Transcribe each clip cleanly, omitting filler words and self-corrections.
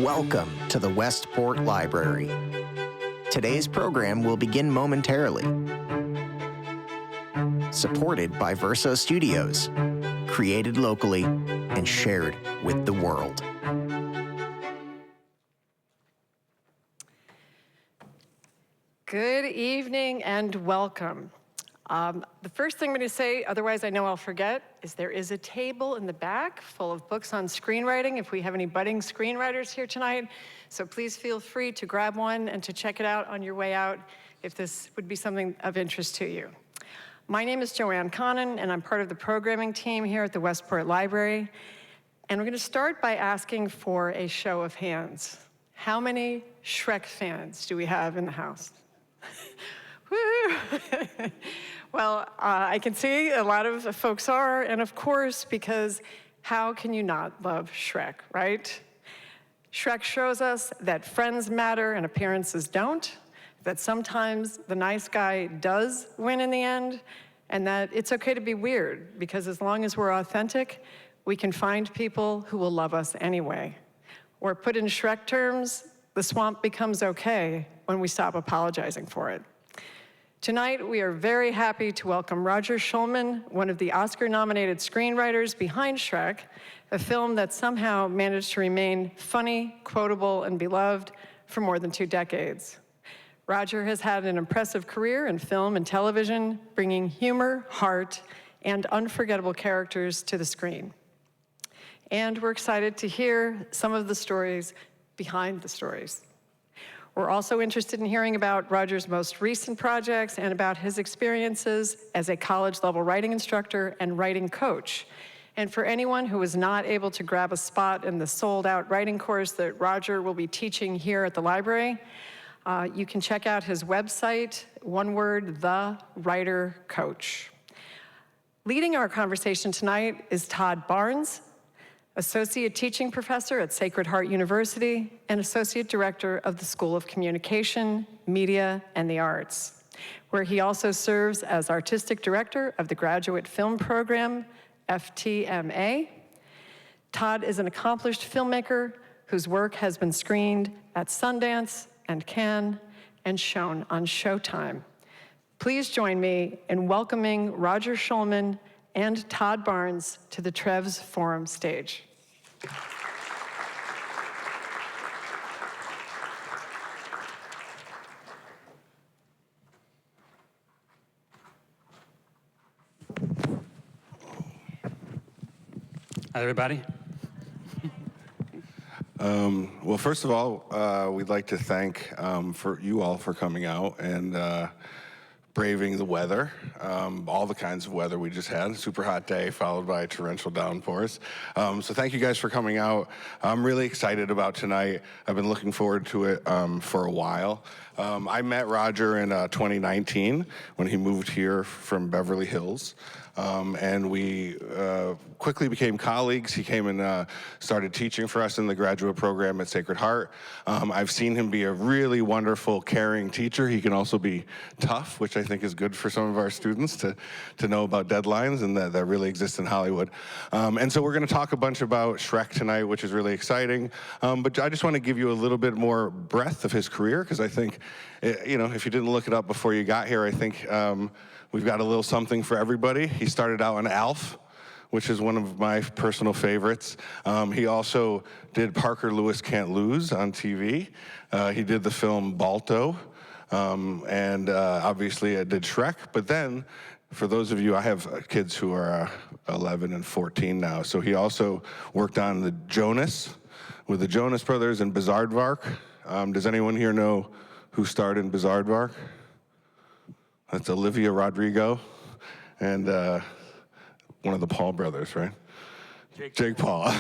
Welcome to the Westport Library. Today's program will begin momentarily. Supported by Verso Studios, created locally and shared with the world. Good evening and welcome. The first thing I'm going to say, otherwise I know I'll forget, is there is a table in the back full of books on screenwriting if we have any budding screenwriters here tonight. So please feel free to grab one and to check it out on your way out if this would be something of interest to you. My name is Joanne Connon, and I'm part of the programming team here at the Westport Library. And we're going to start by asking for a show of hands. How many Shrek fans do we have in the house? Woo! Well, I can see a lot of folks are, and of course, because how can you not love Shrek, right? Shrek shows us that friends matter and appearances don't, that sometimes the nice guy does win in the end, and that it's okay to be weird, because as long as we're authentic, we can find people who will love us anyway. Or put in Shrek terms, the swamp becomes okay when we stop apologizing for it. Tonight, we are very happy to welcome Roger Schulman, one of the Oscar-nominated screenwriters behind Shrek, a film that somehow managed to remain funny, quotable, and beloved for more than 2 decades. Roger has had an impressive career in film and television, bringing humor, heart, and unforgettable characters to the screen. And we're excited to hear some of the stories behind the stories. We're also interested in hearing about Roger's most recent projects and about his experiences as a college-level writing instructor and writing coach. And for anyone who was not able to grab a spot in the sold-out writing course that Roger will be teaching here at the library, you can check out his website, one word, The Writer Coach. Leading our conversation tonight is Todd Barnes, Associate Teaching Professor at Sacred Heart University and Associate Director of the School of Communication, Media, and the Arts, where he also serves as Artistic Director of the Graduate Film Program, FTMA. Todd is an accomplished filmmaker whose work has been screened at Sundance and Cannes and shown on Showtime. Please join me in welcoming Roger Schulman and Todd Barnes to the Trefz Forum stage. Hi, everybody. Well, first of all, we'd like to thank for you all for coming out and braving the weather, all the kinds of weather we just had. Super hot day followed by torrential downpours. So thank you guys for coming out. I'm really excited about tonight. I've been looking forward to it for a while. I met Roger in 2019 when he moved here from Beverly Hills. And we quickly became colleagues. He came and started teaching for us in the graduate program at Sacred Heart. I've seen him be a really wonderful, caring teacher. He can also be tough, which I think is good for some of our students to know about deadlines and that really exist in Hollywood. And so we're going to talk a bunch about Shrek tonight, which is really exciting. But I just want to give you a little bit more breadth of his career, because I think, you know, if you didn't look it up before you got here, I think we've got a little something for everybody. He started out on Alf, which is one of my personal favorites. He also did Parker Lewis Can't Lose on TV. He did the film Balto, and obviously I did Shrek. But then, for those of you, I have kids who are 11 and 14 now, so he also worked on the Jonas, with the Jonas Brothers and Bizaardvark. Does anyone here know who starred in Bizaardvark? That's Olivia Rodrigo and one of the Paul brothers, right? Jake Paul.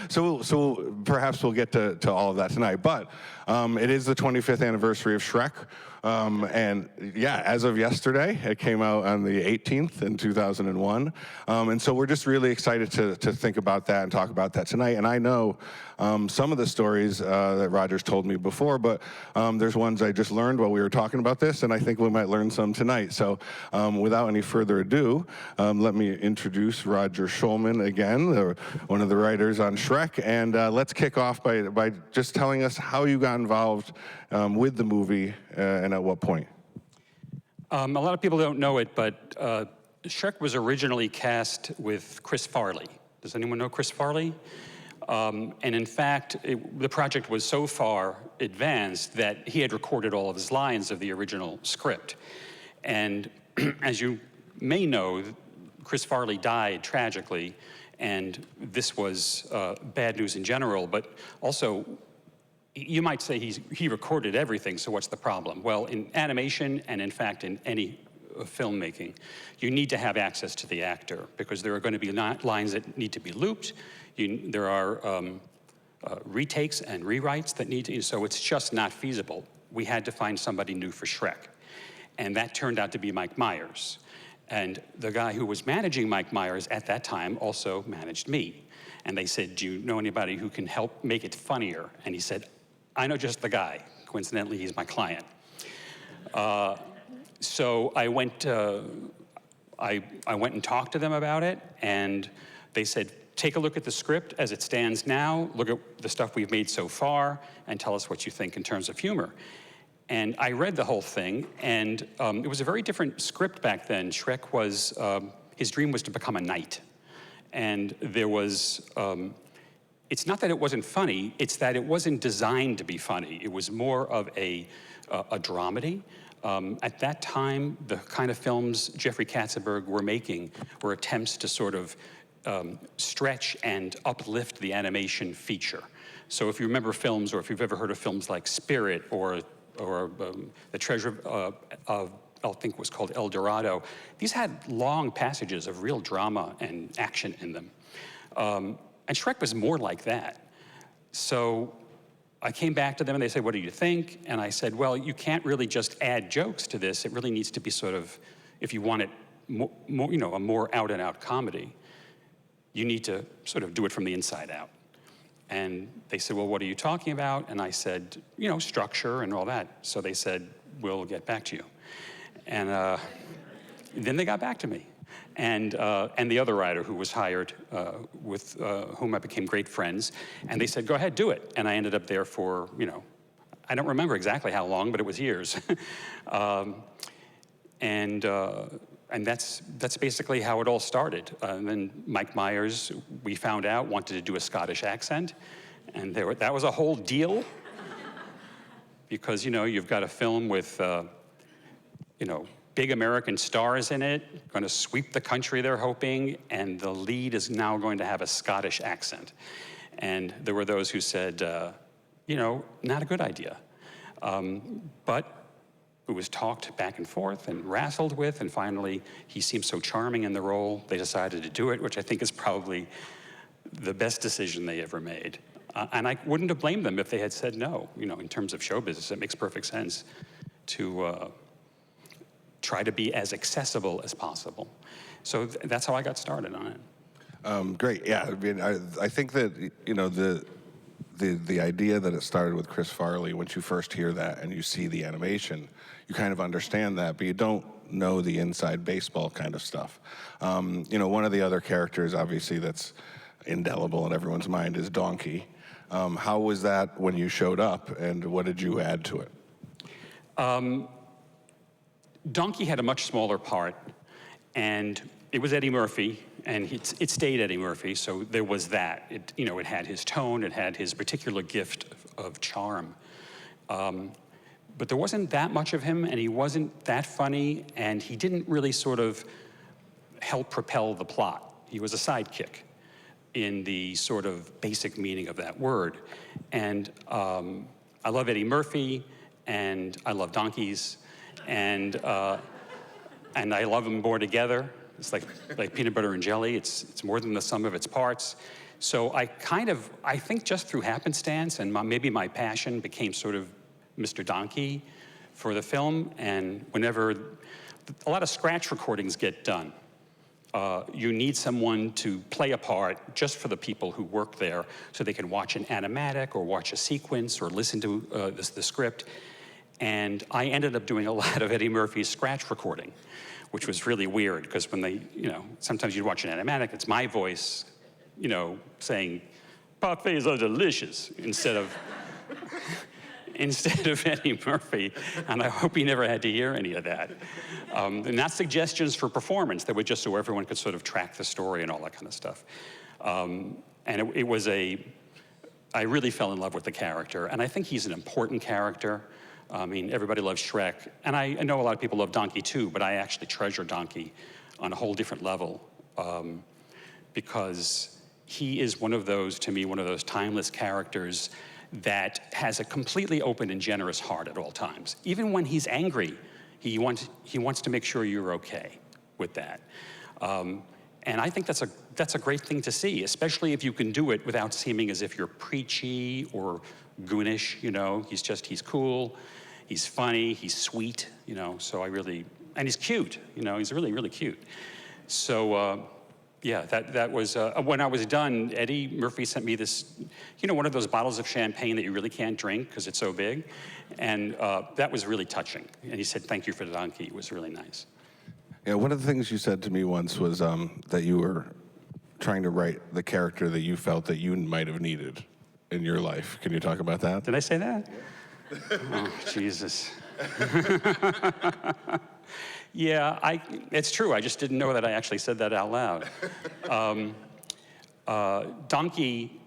So perhaps we'll get to all of that tonight. But it is the 25th anniversary of Shrek. And yeah, as of yesterday, it came out on the 18th in 2001. And so we're just really excited to think about that and talk about that tonight. And I know some of the stories that Roger's told me before, but there's ones I just learned while we were talking about this, and I think we might learn some tonight. So without any further ado, let me introduce Roger Schulman again, one of the writers on Shrek, and let's kick off by just telling us how you got involved with the movie and at what point. A lot of people don't know it, but Shrek was originally cast with Chris Farley. Does anyone know Chris Farley? And in fact, the project was so far advanced that he had recorded all of his lines of the original script. And as you may know, Chris Farley died tragically, and this was bad news in general, but also, you might say he recorded everything, so what's the problem? Well, in animation, and in fact in any filmmaking, you need to have access to the actor, because there are going to be lines that need to be looped. There are retakes and rewrites that need to, so it's just not feasible. We had to find somebody new for Shrek. And that turned out to be Mike Myers. And the guy who was managing Mike Myers at that time also managed me. And they said, do you know anybody who can help make it funnier? And he said, I know just the guy. Coincidentally, he's my client. So I went and talked to them about it, and they said, take a look at the script as it stands now, look at the stuff we've made so far, and tell us what you think in terms of humor. And I read the whole thing, and it was a very different script back then. Shrek was, his dream was to become a knight. And there was, it's not that it wasn't funny, it's that it wasn't designed to be funny. It was more of a dramedy. At that time, the kind of films Jeffrey Katzenberg were making were attempts to sort of stretch and uplift the animation feature. So if you remember films, or if you've ever heard of films like Spirit, or The Treasure of I think was called El Dorado, these had long passages of real drama and action in them. And Shrek was more like that. So I came back to them and they said, what do you think? And I said, well, you can't really just add jokes to this. It really needs to be sort of, if you want it more, you know, a more out and out comedy, you need to sort of do it from the inside out. And they said, well, what are you talking about? And I said, you know, structure and all that. So they said, we'll get back to you. And then they got back to me. And the other writer who was hired, with whom I became great friends, and they said, go ahead, do it. And I ended up there for, you know, I don't remember exactly how long, but it was years. And that's basically how it all started. And then Mike Myers, we found out, wanted to do a Scottish accent, and that was a whole deal, because, you know, you've got a film with, you know, big American stars in it, going to sweep the country, they're hoping, and the lead is now going to have a Scottish accent. And there were those who said, you know, not a good idea. But it was talked back and forth and wrestled with, and finally, he seemed so charming in the role, they decided to do it, which I think is probably the best decision they ever made. And I wouldn't have blamed them if they had said no. You know, in terms of show business, it makes perfect sense to try to be as accessible as possible. So that's how I got started on it. Great, yeah. I mean, I think that, you know, the idea that it started with Chris Farley, once you first hear that and you see the animation, you kind of understand that, but you don't know the inside baseball kind of stuff. You know, one of the other characters, obviously, that's indelible in everyone's mind is Donkey. How was that when you showed up, and what did you add to it? Donkey had a much smaller part, and it was Eddie Murphy, and it stayed Eddie Murphy, so there was that. It, you know, it had his tone, it had his particular gift of charm. But there wasn't that much of him, and he wasn't that funny, and he didn't really sort of help propel the plot. He was a sidekick in the sort of basic meaning of that word. And I love Eddie Murphy, and I love donkeys, and I love them more together. It's like peanut butter and jelly. It's more than the sum of its parts. So I think just through happenstance and maybe my passion became sort of Mr. Donkey, for the film, and whenever a lot of scratch recordings get done, you need someone to play a part just for the people who work there so they can watch an animatic or watch a sequence or listen to the script. And I ended up doing a lot of Eddie Murphy's scratch recording, which was really weird because when they, sometimes you'd watch an animatic, it's my voice, saying, "Parfaits are delicious," instead of Eddie Murphy, and I hope he never had to hear any of that. And not suggestions for performance, they were just so everyone could sort of track the story and all that kind of stuff. And it was I really fell in love with the character, and I think he's an important character. I mean, everybody loves Shrek, and I know a lot of people love Donkey too, but I actually treasure Donkey on a whole different level, because he is one of those timeless characters that has a completely open and generous heart at all times. Even when he's angry, he wants to make sure you're okay with that. And I think that's a great thing to see, especially if you can do it without seeming as if you're preachy or goonish, he's cool, he's funny, he's sweet, so and he's cute, he's really, really cute. So, yeah, that was, when I was done, Eddie Murphy sent me this, one of those bottles of champagne that you really can't drink because it's so big. And that was really touching. And he said, "Thank you for the Donkey." It was really nice. Yeah, one of the things you said to me once was that you were trying to write the character that you felt that you might have needed in your life. Can you talk about that? Did I say that? Oh, Jesus. Yeah, it's true. I just didn't know that I actually said that out loud. Donkey,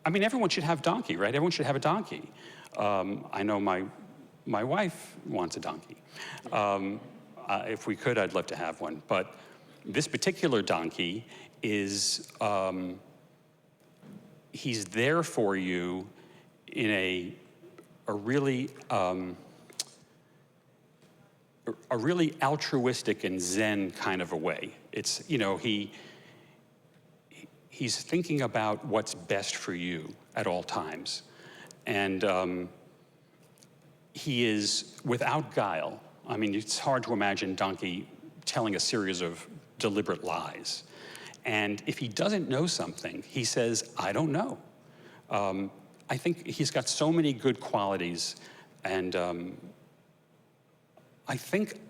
everyone should have Donkey, right? Everyone should have a donkey. I know my wife wants a donkey. If we could, I'd love to have one. But this particular donkey is, he's there for you in a really altruistic and zen kind of a way. It's, he's thinking about what's best for you at all times. And he is without guile. I mean, it's hard to imagine Donkey telling a series of deliberate lies. And if he doesn't know something, he says, "I don't know." I think he's got so many good qualities, and I think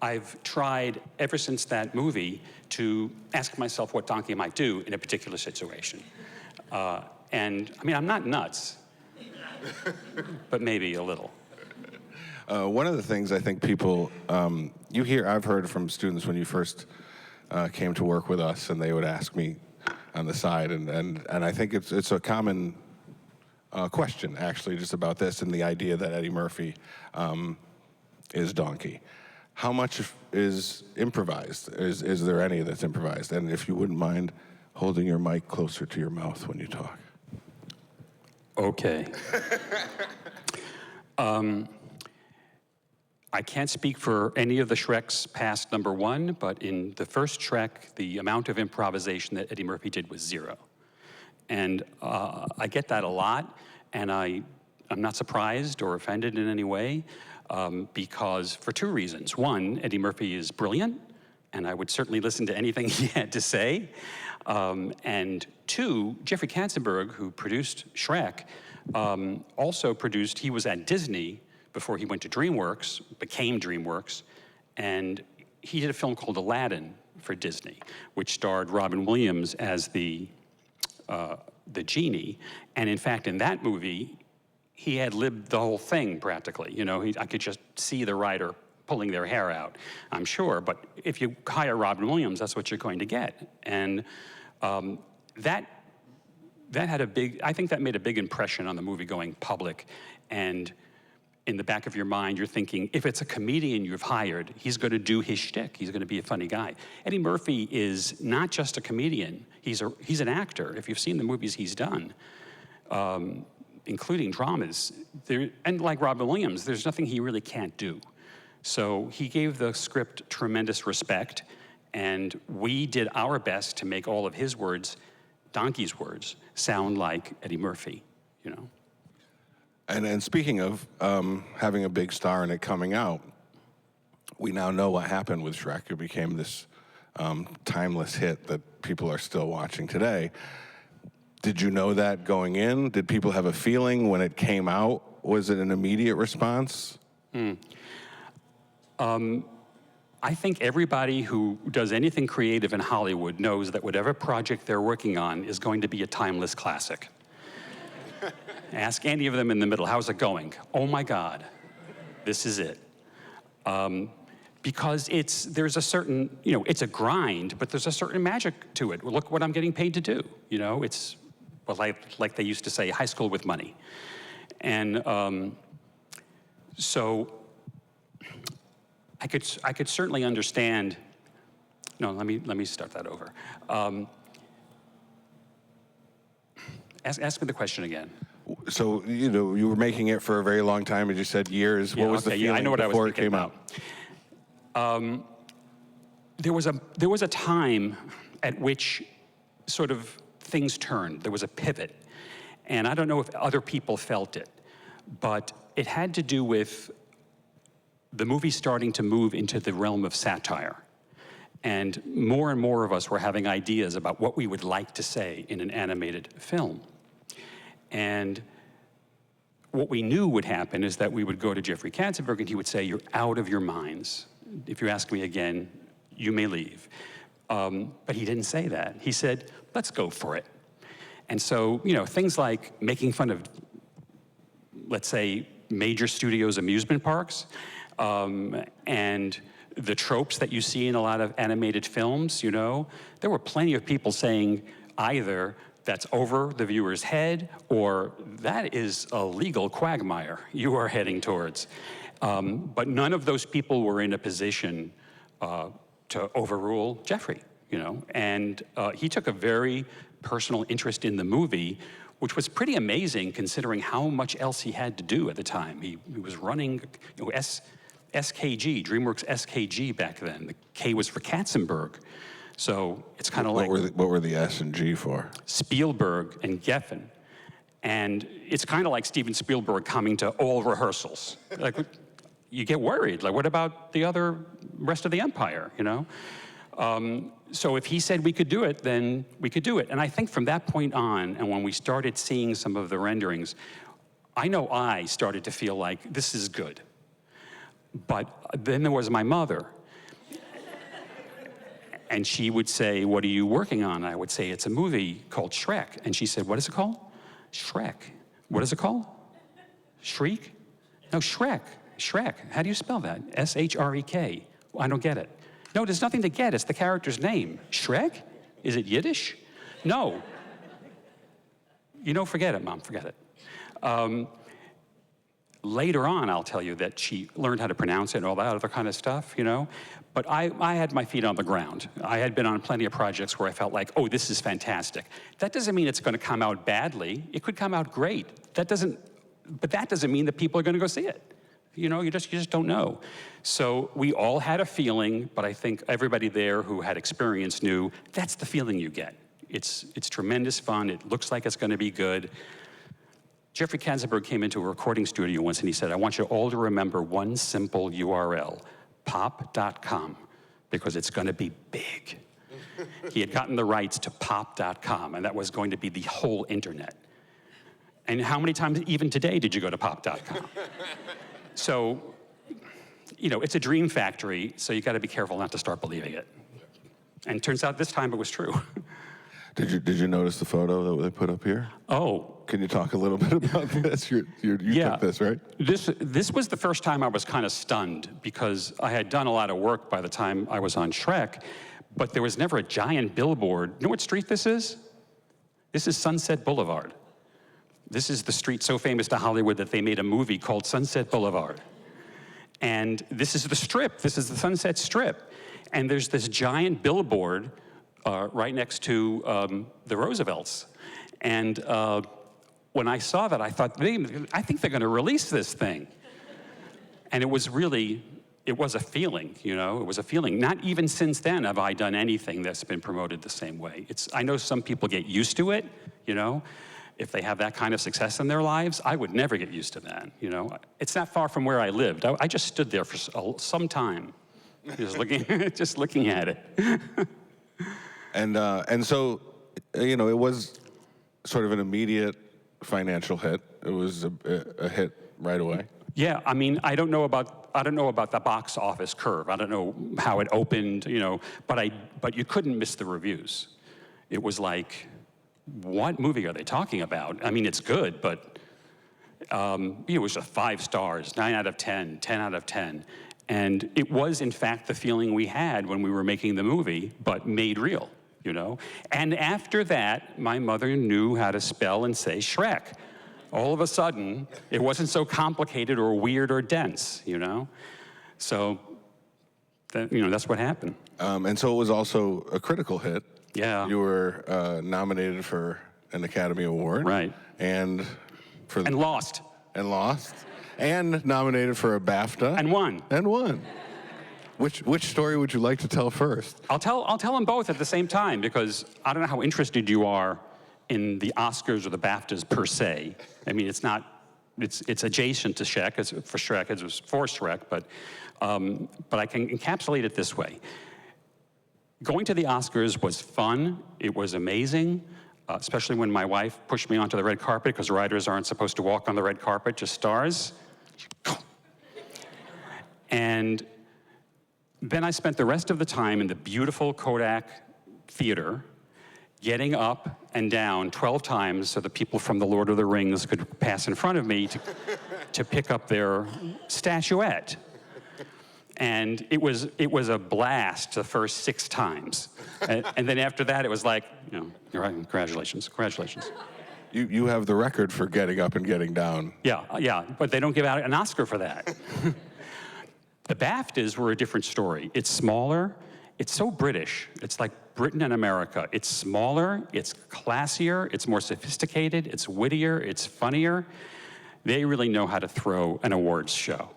I've tried ever since that movie to ask myself what Donkey might do in a particular situation. And I'm not nuts, but maybe a little. One of the things I think people, I've heard from students when you first came to work with us, and they would ask me on the side, and I think it's a common question, actually, just about this and the idea that Eddie Murphy is Donkey. How much is improvised? Is there any that's improvised? And if you wouldn't mind holding your mic closer to your mouth when you talk. Okay. I can't speak for any of the Shreks past number one, but in the first Shrek, the amount of improvisation that Eddie Murphy did was 0. And I get that a lot, and I'm not surprised or offended in any way, because for 2 reasons. One, Eddie Murphy is brilliant, and I would certainly listen to anything he had to say. And 2, Jeffrey Katzenberg, who produced Shrek, also produced, he was at Disney before he went to DreamWorks, became DreamWorks, and he did a film called Aladdin for Disney, which starred Robin Williams as the genie. And in fact, in that movie, he had lived the whole thing practically. I could just see the writer pulling their hair out, I'm sure. But if you hire Robin Williams, that's what you're going to get. And that had I think that made a big impression on the movie going public. And in the back of your mind, you're thinking, if it's a comedian you've hired, he's going to do his shtick. He's going to be a funny guy. Eddie Murphy is not just a comedian. He's an actor. If you've seen the movies he's done, including dramas, and like Robin Williams, there's nothing he really can't do. So he gave the script tremendous respect, and we did our best to make all of his words, Donkey's words, sound like Eddie Murphy, And speaking of having a big star in it coming out, we now know what happened with Shrek. It became this timeless hit that people are still watching today. Did you know that going in? Did people have a feeling when it came out? Was it an immediate response? I think everybody who does anything creative in Hollywood knows that whatever project they're working on is going to be a timeless classic. Ask any of them in the middle, how's it going? Oh my God, this is it. Because there's a certain, it's a grind, but there's a certain magic to it. Well, look what I'm getting paid to do. It's, well, like they used to say, high school with money. And so I could certainly understand. No, let me start that over. Ask me the question again. So you were making it for a very long time, as you said, years. Yeah, what was the feeling I know what before I was it came out? There was a time at which sort of things turned. There was a pivot, and I don't know if other people felt it, but it had to do with the movie starting to move into the realm of satire. And more of us were having ideas about what we would like to say in an animated film. And what we knew would happen is that we would go to Jeffrey Katzenberg and he would say, "You're out of your minds. If you ask me again, you may leave." But he didn't say that. He said, "Let's go for it." And so, things like making fun of, let's say, major studios' amusement parks, and the tropes that you see in a lot of animated films, there were plenty of people saying either that's over the viewer's head or that is a legal quagmire you are heading towards. But none of those people were in a position to overrule Jeffrey, and he took a very personal interest in the movie, which was pretty amazing considering how much else he had to do at the time. He was running SKG, DreamWorks SKG back then. The K was for Katzenberg. So it's kind of like... What were the S and G for? Spielberg and Geffen. And it's kind of like Steven Spielberg coming to all rehearsals. Like, you get worried. Like, what about the rest of the empire, So if he said we could do it, then we could do it. And I think from that point on, and when we started seeing some of the renderings, I know I started to feel like this is good. But then there was my mother. And she would say, "What are you working on?" And I would say, "It's a movie called Shrek." And she said, "What is it called?" "Shrek." "What is it called?" "Shriek?" "No, Shrek. Shrek. How do you spell that?" S-H-R-E-K. "I don't get it." "No, there's nothing to get. It's the character's name." "Shrek? Is it Yiddish?" "No." Forget it, Mom, forget it. Later on, I'll tell you that she learned how to pronounce it and all that other kind of stuff, But I had my feet on the ground. I had been on plenty of projects where I felt like, oh, this is fantastic. That doesn't mean it's going to come out badly. It could come out great. But that doesn't mean that people are going to go see it. You just don't know. So we all had a feeling, but I think everybody there who had experience knew that's the feeling you get. It's tremendous fun. It looks like it's going to be good. Jeffrey Katzenberg came into a recording studio once and he said, "I want you all to remember one simple URL, pop.com, because it's going to be big." He had gotten the rights to pop.com, and that was going to be the whole internet. And how many times, even today, did you go to pop.com? So, it's a dream factory, so you got to be careful not to start believing it. And it turns out this time it was true. Did you notice the photo that they put up here? Oh. Can you talk a little bit about this? You took this, right? This was the first time I was kind of stunned because I had done a lot of work by the time I was on Shrek, but there was never a giant billboard. You know what street this is? This is Sunset Boulevard. This is the street so famous to Hollywood that they made a movie called Sunset Boulevard. And this is the Strip. This is the Sunset Strip. And there's this giant billboard right next to the Roosevelts. And when I saw that, I thought, I think they're going to release this thing. And it was a feeling, it was a feeling. Not even since then have I done anything that's been promoted the same way. I know some people get used to it, if they have that kind of success in their lives, I would never get used to that, you know? It's not far from where I lived. I just stood there for some time, just looking at it. And so, you know, it was sort of an immediate financial hit. It was a hit right away. Yeah, I mean, I don't know about the box office curve. I don't know how it opened, you know, but you couldn't miss the reviews. It was like, what movie are they talking about? I mean, it's good, but it was just 5 stars, 9 out of 10, 10 out of 10. And it was, in fact, the feeling we had when we were making the movie, but made real, you know? And after that, my mother knew how to spell and say Shrek. All of a sudden, it wasn't so complicated or weird or dense, you know? So, you know, that's what happened. And so it was also a critical hit. Yeah. You were nominated for an Academy Award. Right. And lost. And lost. And nominated for a BAFTA. And won. And won. Which story would you like to tell first? I'll tell them both at the same time, because I don't know how interested you are in the Oscars or the BAFTAs per se. I mean, it's adjacent to Shrek. It's for Shrek. It was for Shrek, but I can encapsulate it this way. Going to the Oscars was fun. It was amazing, especially when my wife pushed me onto the red carpet, because writers aren't supposed to walk on the red carpet, just stars. And then I spent the rest of the time in the beautiful Kodak Theater, getting up and down 12 times so the people from The Lord of the Rings could pass in front of me to pick up their statuette. And it was a blast the first 6 times. And then after that, it was like, you know, all right, congratulations. You have the record for getting up and getting down. Yeah, but they don't give out an Oscar for that. The BAFTAs were a different story. It's smaller. It's so British. It's like Britain and America. It's smaller, it's classier, it's more sophisticated, it's wittier, it's funnier. They really know how to throw an awards show.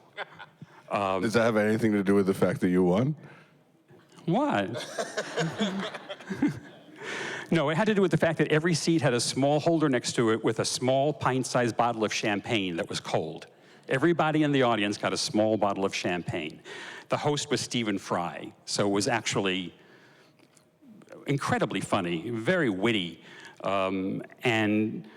Does that have anything to do with the fact that you won? What? No, it had to do with the fact that every seat had a small holder next to it with a small pint-sized bottle of champagne that was cold. Everybody in the audience got a small bottle of champagne. The host was Stephen Fry, so it was actually incredibly funny, very witty, and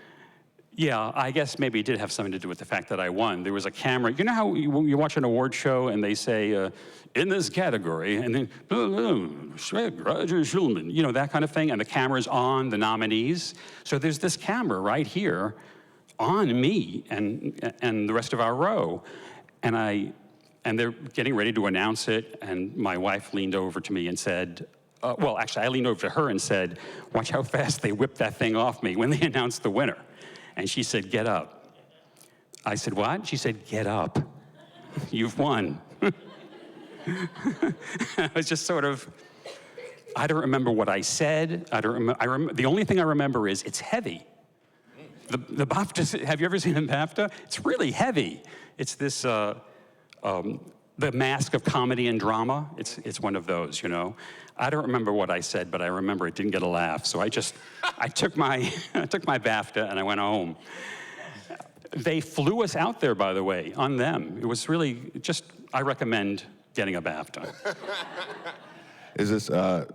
yeah, I guess maybe it did have something to do with the fact that I won. There was a camera. You know how you watch an award show and they say, in this category, and then, Shrek, Roger Schulman, you know, that kind of thing, and the camera's on the nominees. So there's this camera right here on me and the rest of our row, and they're getting ready to announce it, and my wife leaned over to me and said, well, actually, I leaned over to her and said, watch how fast they whip that thing off me when they announce the winner. And she said, get up. I said, what? She said, get up. You've won. I was just sort of, I don't remember what I said. The only thing I remember is it's heavy. The BAFTA, have you ever seen a BAFTA? It's really heavy. It's this, the mask of comedy and drama. It's one of those, you know. I don't remember what I said, but I remember it didn't get a laugh. So I took my BAFTA and I went home. They flew us out there, by the way, on them. It was really just, I recommend getting a BAFTA. Is this,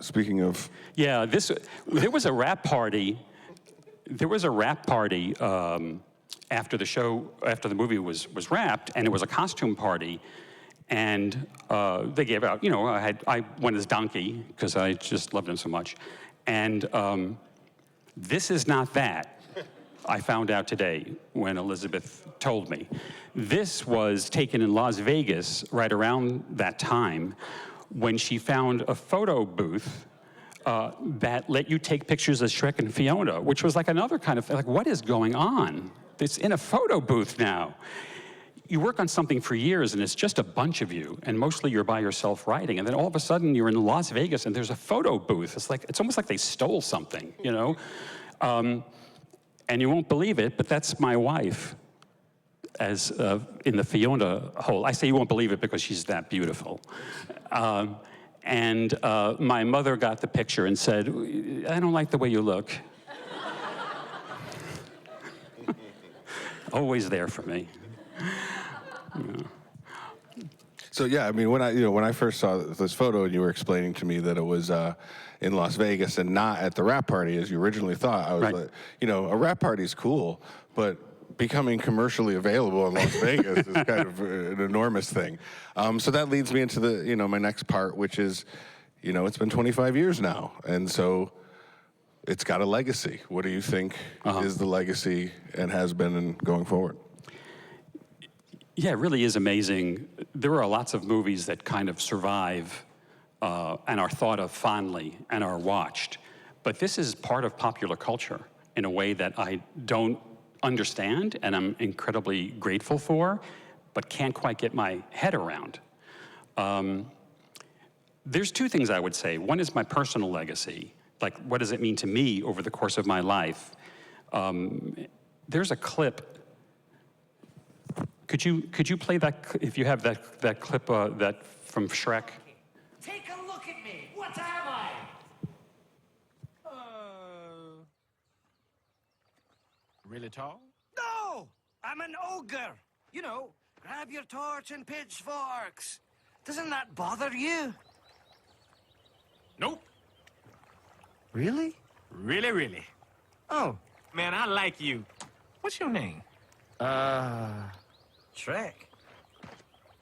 speaking of... Yeah, there was a rap party. There was a rap party after the movie was wrapped, and it was a costume party. And they gave out, you know, I went as Donkey because I just loved him so much. And this is not that, I found out today when Elizabeth told me. This was taken in Las Vegas right around that time when she found a photo booth that let you take pictures of Shrek and Fiona, which was like another kind of, like, what is going on? It's in a photo booth now. You work on something for years, and it's just a bunch of you, and mostly you're by yourself writing, and then all of a sudden you're in Las Vegas, and there's a photo booth. It's almost like they stole something, you know? And you won't believe it, but that's my wife as in the Fiona hole. I say you won't believe it because she's that beautiful. And my mother got the picture and said, I don't like the way you look. Always there for me. So yeah, I mean, when I first saw this photo and you were explaining to me that it was in Las Vegas and not at the wrap party as you originally thought, I was like, a wrap party is cool, but becoming commercially available in Las Vegas is kind of an enormous thing. So that leads me into the my next part, which is, it's been 25 years now, and so it's got a legacy. What do you think is the legacy and has been and going forward? Yeah, it really is amazing. There are lots of movies that kind of survive and are thought of fondly and are watched. But this is part of popular culture in a way that I don't understand and I'm incredibly grateful for, but can't quite get my head around. There's two things I would say. One is my personal legacy. Like, what does it mean to me over the course of my life? There's a clip. Could you play that, if you have that clip that from Shrek? Take a look at me. What am I? Really tall? No! I'm an ogre. Grab your torch and pitchforks. Doesn't that bother you? Nope. Really? Really, really. Oh, Man, I like you. What's your name? Shrek.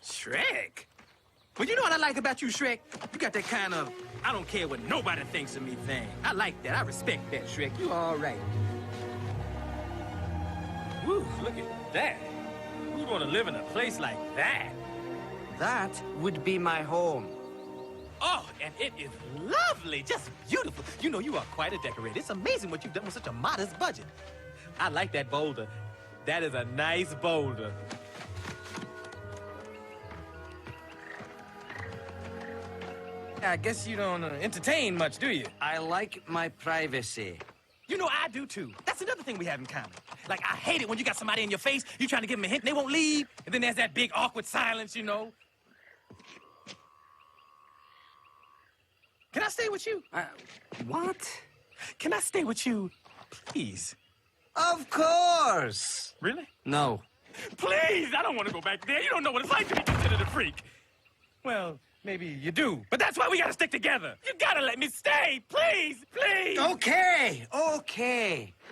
Shrek? Well, you know what I like about you, Shrek? You got that kind of, I don't care what nobody thinks of me thing. I like that. I respect that, Shrek. You all right. Woo, look at that. Who'd want to live in a place like that? That would be my home. Oh, and it is lovely, just beautiful. You are quite a decorator. It's amazing what you've done with such a modest budget. I like that boulder. That is a nice boulder. I guess you don't entertain much, do you? I like my privacy. I do too. That's another thing we have in common. Like, I hate it when you got somebody in your face, you trying to give them a hint, and they won't leave, and then there's that big awkward silence, Can I stay with you? What? Can I stay with you, please? Of course! Really? No. Please! I don't want to go back there. You don't know what it's like to be considered a freak. Well, maybe you do, but that's why we gotta stick together. You gotta let me stay, please, please! Okay.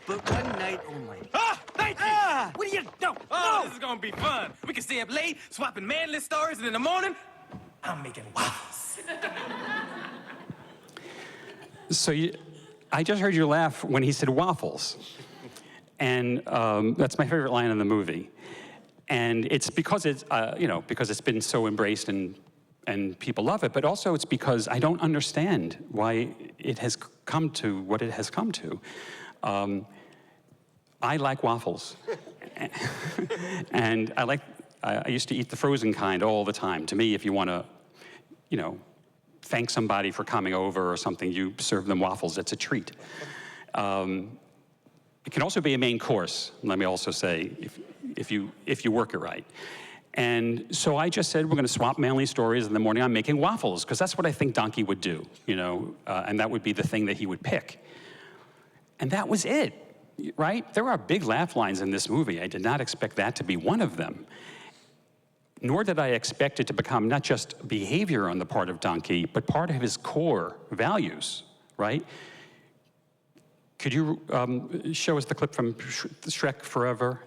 But one night only. Ah, thank you! What are you... No, Oh, no! this is gonna be fun. We can stay up late, swapping manly stories, and in the morning, I'm making waffles. So I just heard you laugh when he said waffles. And that's my favorite line in the movie. And it's because because it's been so embraced and people love it, but also it's because I don't understand why it has come to what it has come to. I like waffles. And I used to eat the frozen kind all the time. To me, if you want to, thank somebody for coming over or something, you serve them waffles. It's a treat. It can also be a main course, let me also say, if you work it right. And so I just said, we're going to swap manly stories. In the morning, I'm making waffles, because that's what I think Donkey would do, and that would be the thing that he would pick. And that was it, right? There are big laugh lines in this movie. I did not expect that to be one of them. Nor did I expect it to become not just behavior on the part of Donkey, but part of his core values, right? Could you show us the clip from Shrek Forever?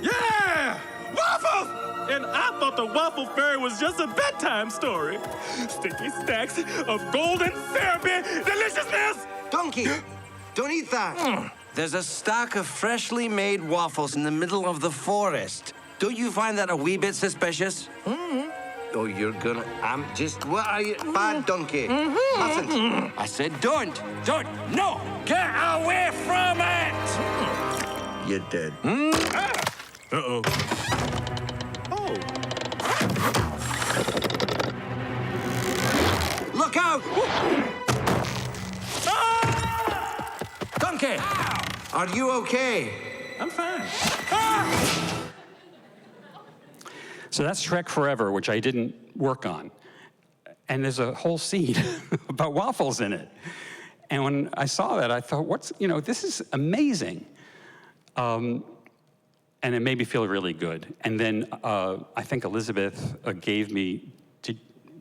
Yeah! Waffles! And I thought the Waffle Fairy was just a bedtime story. Sticky stacks of golden syrupy deliciousness! Donkey, don't eat that. There's a stack of freshly made waffles in the middle of the forest. Don't you find that a wee bit suspicious? Oh, you're gonna... What are you... Bad donkey. Mustn't. I said don't. No! Get away from it! You did. Uh-oh. Oh. Look out! Donkey! Are you okay? I'm fine. So that's Shrek Forever, which I didn't work on. And there's a whole scene about waffles in it. And when I saw that, I thought, this is amazing. And it made me feel really good. And then I think Elizabeth gave me,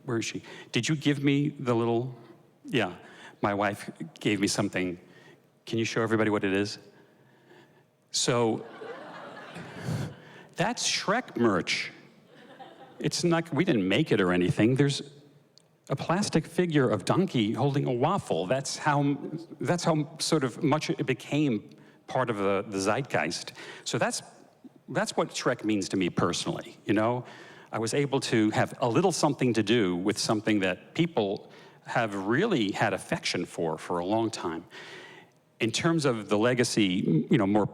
where is she? Did you give me the little, yeah, my wife gave me something. Can you show everybody what it is? So that's Shrek merch. It's not, we didn't make it or anything. There's a plastic figure of Donkey holding a waffle. That's how sort of much it became part of the zeitgeist. So that's what Shrek means to me personally, you know? I was able to have a little something to do with something that people have really had affection for a long time. In terms of the legacy, you know, more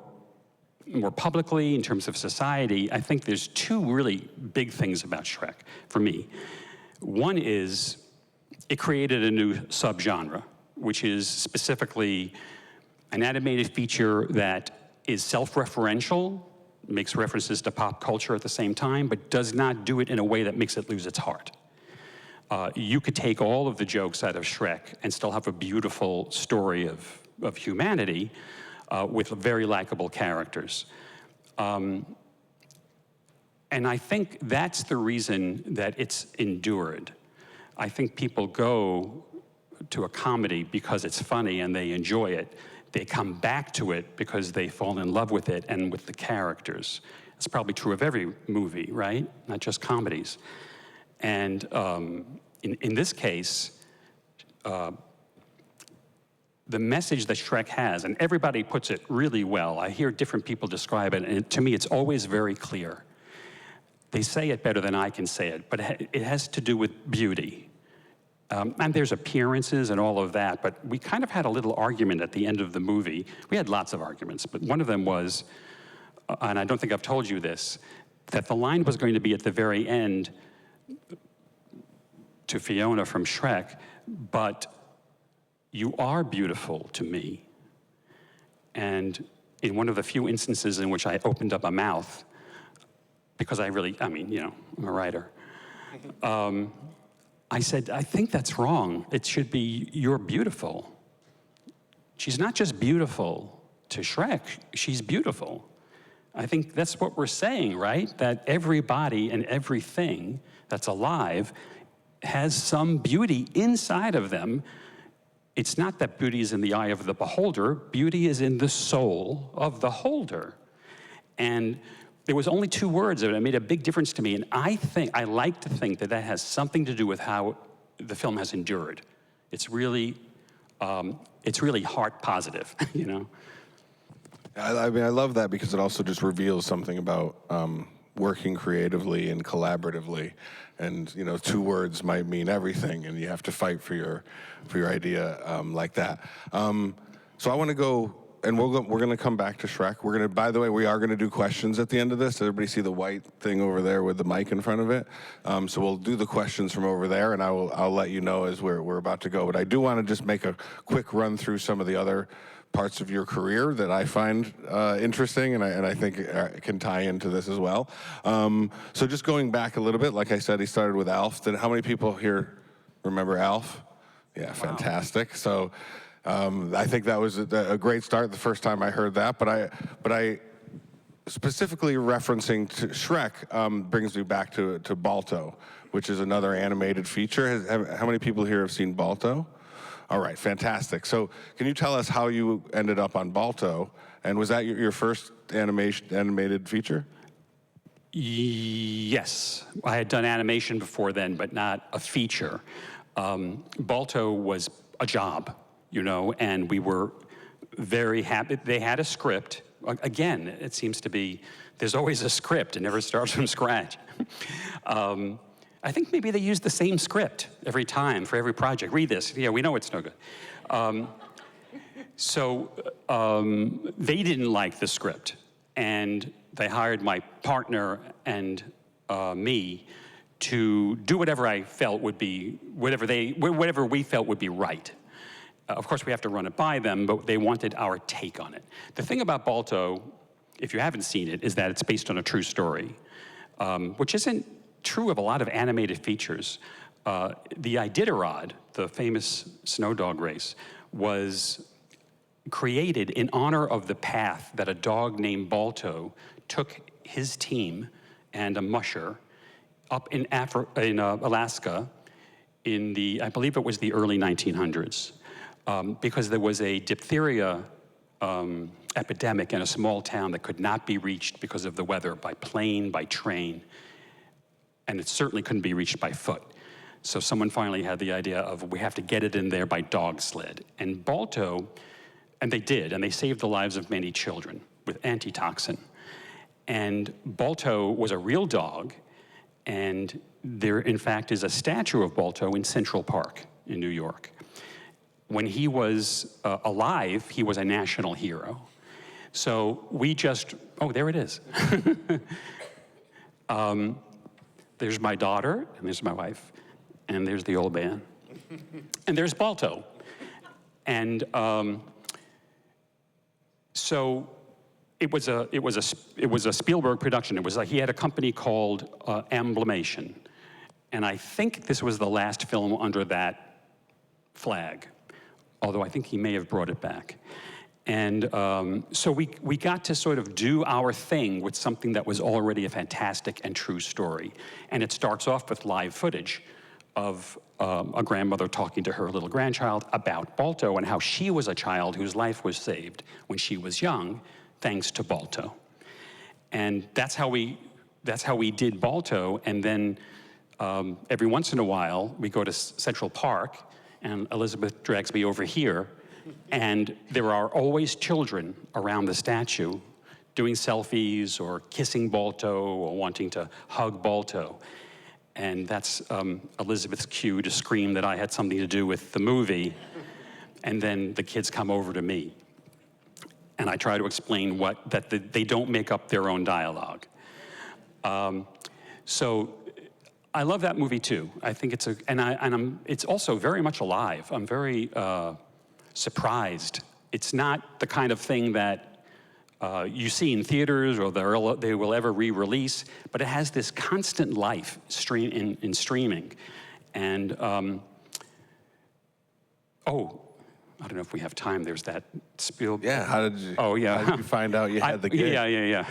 publicly, in terms of society, I think there's two really big things about Shrek for me. One is it created a new subgenre, which is specifically an animated feature that is self-referential, makes references to pop culture at the same time, but does not do it in a way that makes it lose its heart. You could take all of the jokes out of Shrek and still have a beautiful story of humanity with very likable characters. And I think that's the reason that it's endured. I think people go to a comedy because it's funny and they enjoy it. They come back to it because they fall in love with it and with the characters. It's probably true of every movie, right? Not just comedies. And in this case, the message that Shrek has, and everybody puts it really well. I hear different people describe it, and to me, it's always very clear. They say it better than I can say it, but it has to do with beauty. And there's appearances and all of that, but we kind of had a little argument at the end of the movie. We had lots of arguments, but one of them was, and I don't think I've told you this, that the line was going to be at the very end to Fiona from Shrek, but you are beautiful to me. And in one of the few instances in which I opened up a mouth, because I'm a writer, I said, I think that's wrong. It should be, you're beautiful. She's not just beautiful to Shrek, she's beautiful. I think that's what we're saying, right? That everybody and everything that's alive has some beauty inside of them. It's not that beauty is in the eye of the beholder, beauty is in the soul of the holder. And there was only 2 words of it. It made a big difference to me. And I like to think that that has something to do with how the film has endured. It's really heart positive, you know? I mean, I love that because it also just reveals something about working creatively and collaboratively. And, you know, 2 words might mean everything, and you have to fight for your idea like that. So I want to go, and we're going to come back to Shrek. By the way, we are going to do questions at the end of this. Everybody see the white thing over there with the mic in front of it? So we'll do the questions from over there, and I'll let you know as we're about to go. But I do want to just make a quick run through some of the other parts of your career that I find interesting, and I think can tie into this as well. So just going back a little bit, like I said, he started with Alf. Then how many people here remember Alf? Yeah, fantastic. So I think that was a great start the first time I heard that, but I specifically referencing to Shrek brings me back to Balto, which is another animated feature. How many people here have seen Balto? All right, fantastic. So can you tell us how you ended up on Balto? And was that your first animated feature? Yes. I had done animation before then, but not a feature. Balto was a job, you know, and we were very happy. They had a script. Again, it seems to be, there's always a script. It never starts from scratch. I think maybe they use the same script every time for every project. Read this. Yeah, we know it's no good. So they didn't like the script, and they hired my partner and me to do whatever I felt would be, whatever we felt would be right. Of course, we have to run it by them, but they wanted our take on it. The thing about Balto, if you haven't seen it, is that it's based on a true story, which isn't true of a lot of animated features. The Iditarod, the famous snow dog race, was created in honor of the path that a dog named Balto took his team and a musher up in Alaska in the, I believe it was the early 1900s, because there was a diphtheria epidemic in a small town that could not be reached because of the weather by plane, by train, and it certainly couldn't be reached by foot. So someone finally had the idea of, we have to get it in there by dog sled. And Balto, and they did, and they saved the lives of many children with antitoxin. And Balto was a real dog, and there, in fact, is a statue of Balto in Central Park in New York. When he was alive, he was a national hero. So we just, oh, there it is. There's my daughter, and there's my wife, and there's the old man. And there's Balto. And so it was a Spielberg production. It was he had a company called Emblemation, and I think this was the last film under that flag, although I think he may have brought it back. And so we got to sort of do our thing with something that was already a fantastic and true story. And it starts off with live footage of a grandmother talking to her little grandchild about Balto and how she was a child whose life was saved when she was young, thanks to Balto. And that's how we did Balto. And then every once in a while, we go to Central Park, and Elizabeth drags me over here, and there are always children around the statue doing selfies or kissing Balto or wanting to hug Balto. And that's Elizabeth's cue to scream that I had something to do with the movie. And then the kids come over to me. And I try to explain that they don't make up their own dialogue. So I love that movie too. I think it's it's also very much alive. I'm very surprised. It's not the kind of thing that you see in theaters or they will ever re-release, but it has this constant life in streaming. And, oh, I don't know if we have time. There's that Spielberg. Yeah, how did you find out you had the gig? Yeah.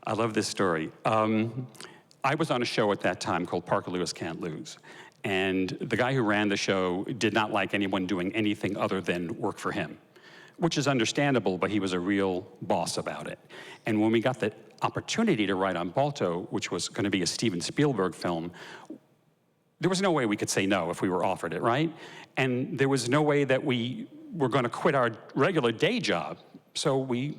I love this story. I was on a show at that time called Parker Lewis Can't Lose. And the guy who ran the show did not like anyone doing anything other than work for him, which is understandable, but he was a real boss about it. And when we got the opportunity to write on Balto, which was going to be a Steven Spielberg film, there was no way we could say no if we were offered it, right? And there was no way that we were going to quit our regular day job. So we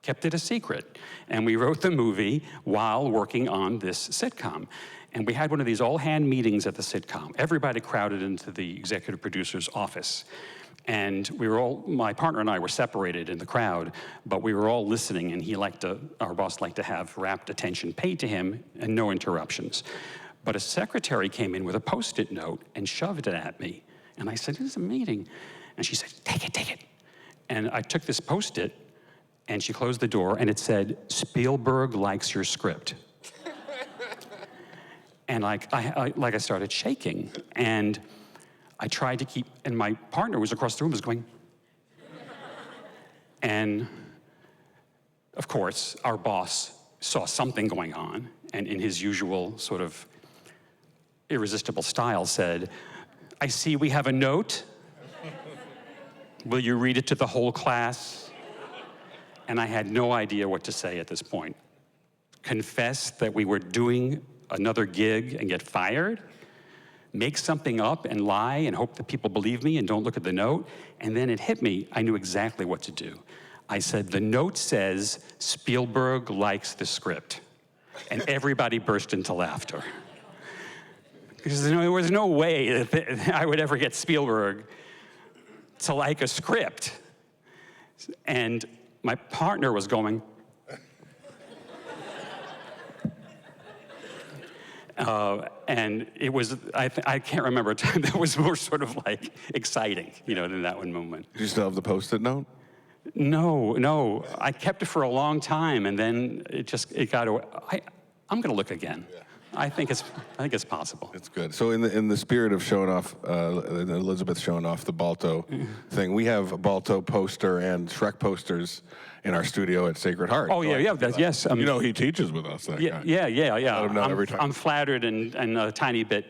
kept it a secret. And we wrote the movie while working on this sitcom. And we had one of these all-hand meetings at the sitcom. Everybody crowded into the executive producer's office. And we were all, my partner and I were separated in the crowd, but we were all listening, and our boss liked to have rapt attention paid to him and no interruptions. But a secretary came in with a Post-it note and shoved it at me. And I said, "This is a meeting." And she said, take it. And I took this Post-it, and she closed the door, and it said, "Spielberg likes your script." And I started shaking, and I tried to keep, and my partner was across the room, was going. And of course, our boss saw something going on, and in his usual sort of irresistible style said, "I see we have a note. Will you read it to the whole class?" And I had no idea what to say at this point. Confess that we were doing another gig and get fired? Make something up and lie and hope that people believe me and don't look at the note? And then it hit me. I knew exactly what to do. I said, "The note says Spielberg likes the script." And everybody burst into laughter. Because there was no way that I would ever get Spielberg to like a script. And my partner was going, and it was, I can't remember a time that was more sort of like exciting, than that one moment. Do you still have the Post-it note? No. I kept it for a long time, and then it got away. I'm going to look again. Yeah. I think it's possible. It's good. So in the spirit of showing off, Elizabeth showing off the Balto thing, we have a Balto poster and Shrek posters in our studio at Sacred Heart. Oh, yeah, yes. You know, he teaches with us, that guy. Yeah. Let him know every time. I'm flattered and a tiny bit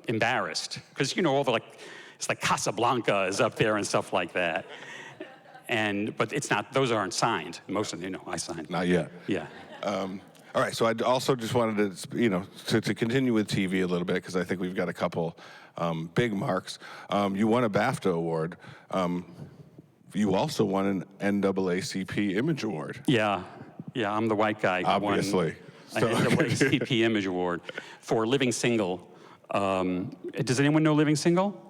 embarrassed, because, you know, it's like Casablanca is up there and stuff like that. But it's not, those aren't signed. Most of them, you know, I signed. Not yet. Yeah. All right, so I also just wanted to, you know, to continue with TV a little bit, because I think we've got a couple big marks. You won a BAFTA award. You also won an NAACP Image Award. Yeah, I'm the white guy who Obviously. won an NAACP Image Award for Living Single. Does anyone know Living Single?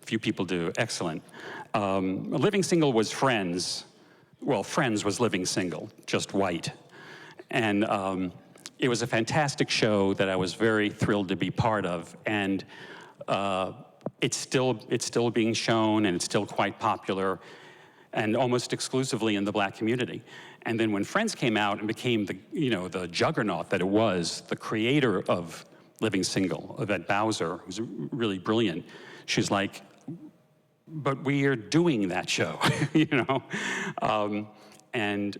Few people do. Excellent. Living Single was Friends. Well, Friends was Living Single, just white. And it was a fantastic show that I was very thrilled to be part of. And it's still being shown, and it's still quite popular, and almost exclusively in the Black community. And then when Friends came out and became the juggernaut that it was, the creator of Living Single, Yvette Bowser, who's really brilliant, she's like, but we are doing that show, you know? And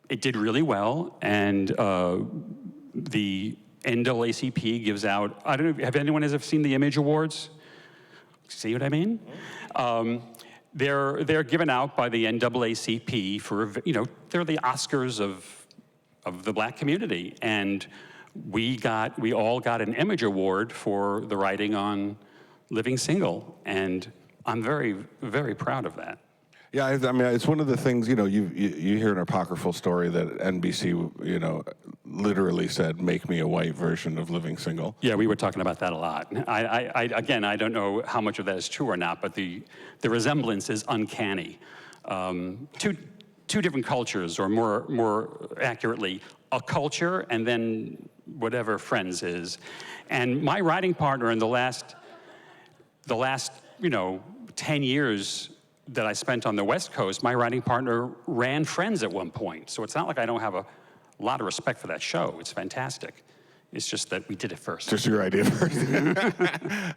it did really well, and the NAACP gives out, I don't know, have anyone ever seen the Image Awards? See what I mean? They're given out by the NAACP for, you know, they're the Oscars of the Black community, and we all got an Image Award for the writing on Living Single, and I'm very, very proud of that. Yeah, I mean, it's one of the things, you know, you hear an apocryphal story that NBC, you know, literally said, make me a white version of Living Single. Yeah, we were talking about that a lot. Again, I don't know how much of that is true or not, but the resemblance is uncanny. Two different cultures, or more accurately, a culture and then whatever Friends is. And my writing partner in the last, you know, 10 years that I spent on the West Coast, my writing partner ran Friends at one point. So it's not like I don't have a lot of respect for that show. It's fantastic. It's just that we did it first. Just your idea first.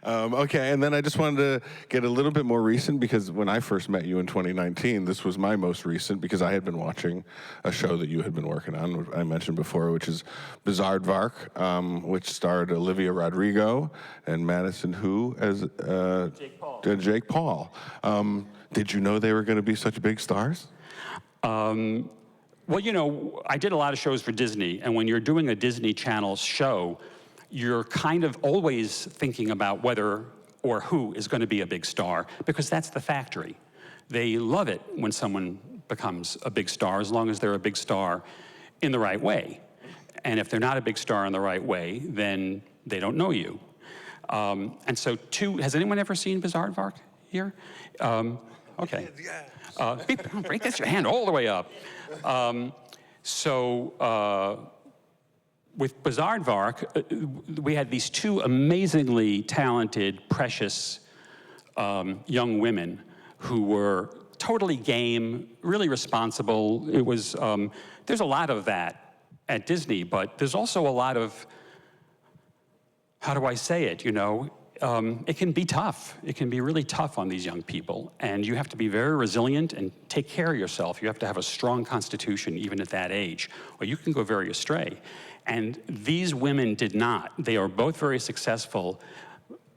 Okay, and then I just wanted to get a little bit more recent, because when I first met you in 2019, this was my most recent, because I had been watching a show that you had been working on, I mentioned before, which is Bizaardvark, which starred Olivia Rodrigo and Madison Hu as Jake Paul. Did you know they were going to be such big stars? Well, you know, I did a lot of shows for Disney, and when you're doing a Disney Channel show, you're kind of always thinking about whether or who is going to be a big star, because that's the factory. They love it when someone becomes a big star, as long as they're a big star in the right way. And if they're not a big star in the right way, then they don't know you. And so has anyone ever seen Bizaardvark here? Okay. Break this your hand all the way up. With Bizaardvark, we had these two amazingly talented, precious young women who were totally game, really responsible. It was, there's a lot of that at Disney, but there's also a lot of, how do I say it, you know? It can be tough. It can be really tough on these young people, and you have to be very resilient and take care of yourself. You have to have a strong constitution even at that age, or you can go very astray. And these women did not. They are both very successful,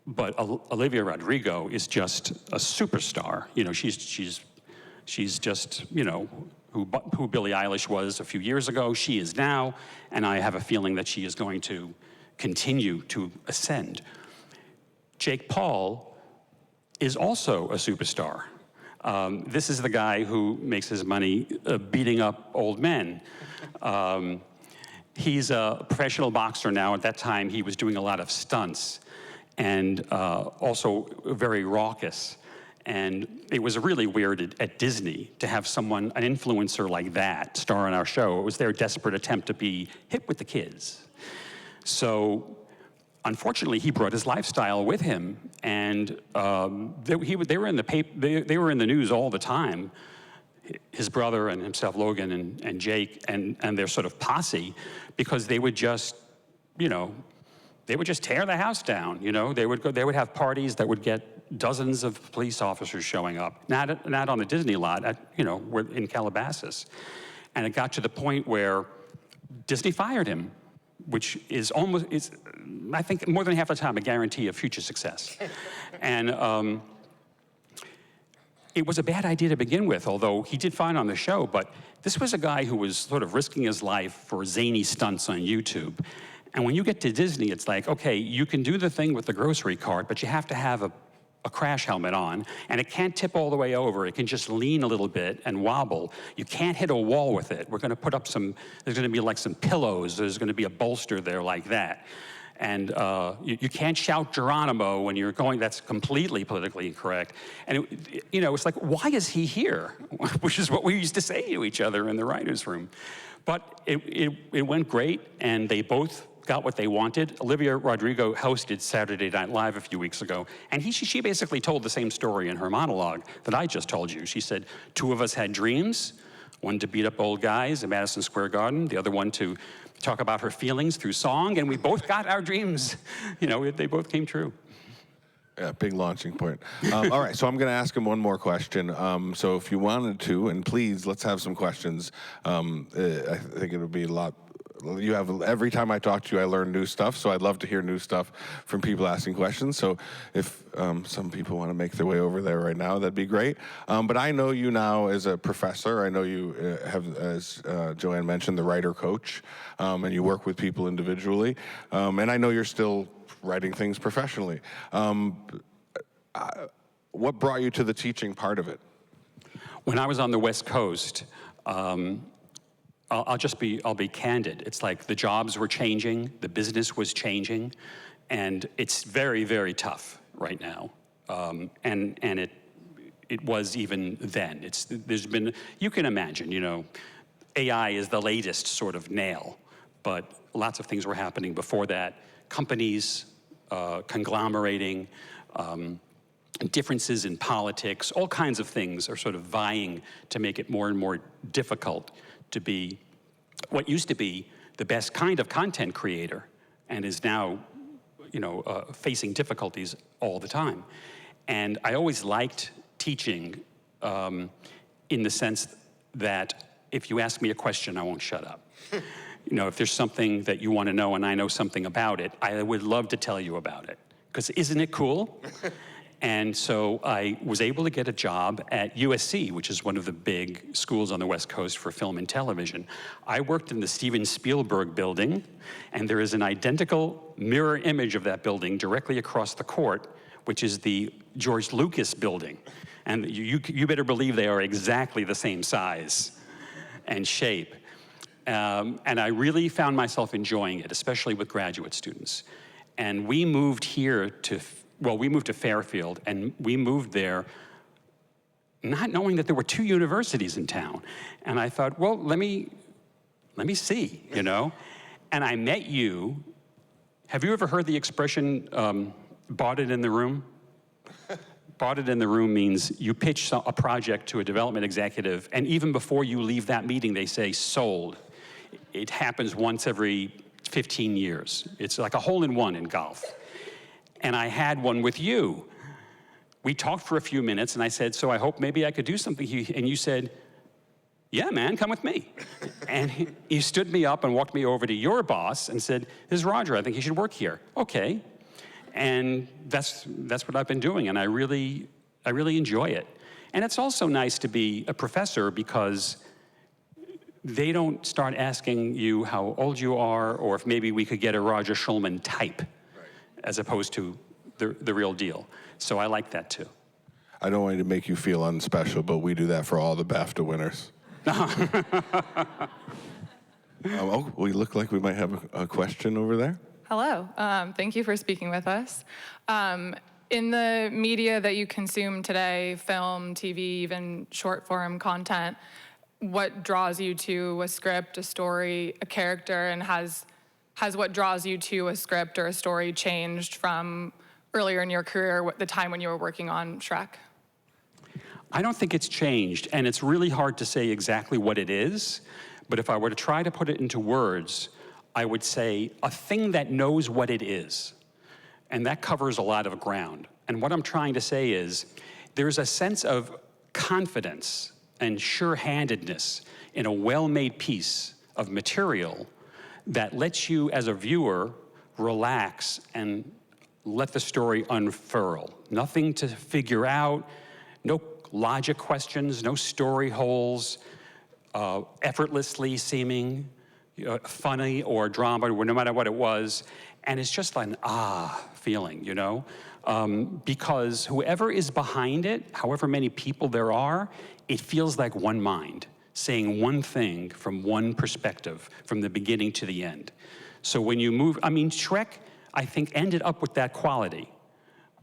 but Olivia Rodrigo is just a superstar. You know, she's just, you know, who Billie Eilish was a few years ago. She is now, and I have a feeling that she is going to continue to ascend. Jake Paul is also a superstar. This is the guy who makes his money beating up old men. He's a professional boxer now. At that time, he was doing a lot of stunts, and also very raucous. And it was really weird at Disney to have someone, an influencer like that, star on our show. It was their desperate attempt to be hip with the kids. So, unfortunately, he brought his lifestyle with him, and they were in the news all the time. His brother and himself, Logan and Jake, and their sort of posse, because they would just you know, they would just tear the house down. You know, they would have parties that would get dozens of police officers showing up. Not on the Disney lot, we're in Calabasas. And it got to the point where Disney fired him, which is I think more than half the time, a guarantee of future success. And it was a bad idea to begin with, although he did fine on the show, but this was a guy who was sort of risking his life for zany stunts on YouTube. And when you get to Disney, it's like, okay, you can do the thing with the grocery cart, but you have to have a crash helmet on, and it can't tip all the way over. It can just lean a little bit and wobble. You can't hit a wall with it. We're gonna put up there's gonna be like some pillows. There's gonna be a bolster there like that. And you can't shout Geronimo when you're going, that's completely politically incorrect. And it's like, why is he here? Which is what we used to say to each other in the writer's room. But it went great, and they both got what they wanted. Olivia Rodrigo hosted Saturday Night Live a few weeks ago, and she basically told the same story in her monologue that I just told you. She said, 2 of us had dreams, one to beat up old guys in Madison Square Garden, the other one to talk about her feelings through song, and we both got our dreams. They both came true. Yeah, big launching point. All right, so I'm going to ask him one more question. So if you wanted to, and please, let's have some questions. I think it would be a lot. Every time I talk to you, I learn new stuff, so I'd love to hear new stuff from people asking questions. So if some people want to make their way over there right now, that'd be great. But I know you now as a professor. I know you have, as Joanne mentioned, the writer coach, and you work with people individually. And I know you're still writing things professionally. What brought you to the teaching part of it? When I was on the West Coast, I'll be candid. It's like the jobs were changing, the business was changing, and it's very, very tough right now. And it was even then. You can imagine, AI is the latest sort of nail, but lots of things were happening before that. Companies conglomerating, differences in politics, all kinds of things are sort of vying to make it more and more difficult to be what used to be the best kind of content creator and is now, facing difficulties all the time. And I always liked teaching in the sense that if you ask me a question, I won't shut up. If there's something that you want to know and I know something about it, I would love to tell you about it. Because isn't it cool? And so I was able to get a job at USC, which is one of the big schools on the West Coast for film and television. I worked in the Steven Spielberg building, and there is an identical mirror image of that building directly across the court, which is the George Lucas building. And you better believe they are exactly the same size and shape. And I really found myself enjoying it, especially with graduate students. And we moved here we moved to Fairfield, and we moved there not knowing that there were 2 universities in town. And I thought, well, let me see, And I met you. Have you ever heard the expression, bought it in the room? Bought it in the room means you pitch a project to a development executive, and even before you leave that meeting, they say, sold. It happens once every 15 years. It's like a hole-in-one in golf. And I had one with you. We talked for a few minutes, and I said, so I hope maybe I could do something. And you said, yeah, man, come with me. And he stood me up and walked me over to your boss and said, this is Roger, I think he should work here. Okay. And that's what I've been doing, and I really enjoy it. And it's also nice to be a professor because they don't start asking you how old you are or if maybe we could get a Roger Schulman type. As opposed to the real deal. So I like that too. I don't want to make you feel unspecial, but we do that for all the BAFTA winners. We look like we might have a question over there. Hello, thank you for speaking with us. In the media that you consume today, film, TV, even short form content, what draws you to a script, a story, a character, and has what draws you to a script or a story changed from earlier in your career, the time when you were working on Shrek? I don't think it's changed, and it's really hard to say exactly what it is, but if I were to try to put it into words, I would say a thing that knows what it is. And that covers a lot of ground. And what I'm trying to say is there's a sense of confidence and sure-handedness in a well-made piece of material that lets you, as a viewer, relax and let the story unfurl. Nothing to figure out, no logic questions, no story holes, effortlessly seeming, funny or drama, no matter what it was. And it's just an feeling, because whoever is behind it, however many people there are, it feels like one mind, saying one thing from one perspective, from the beginning to the end. So when you move, Shrek, I think, ended up with that quality.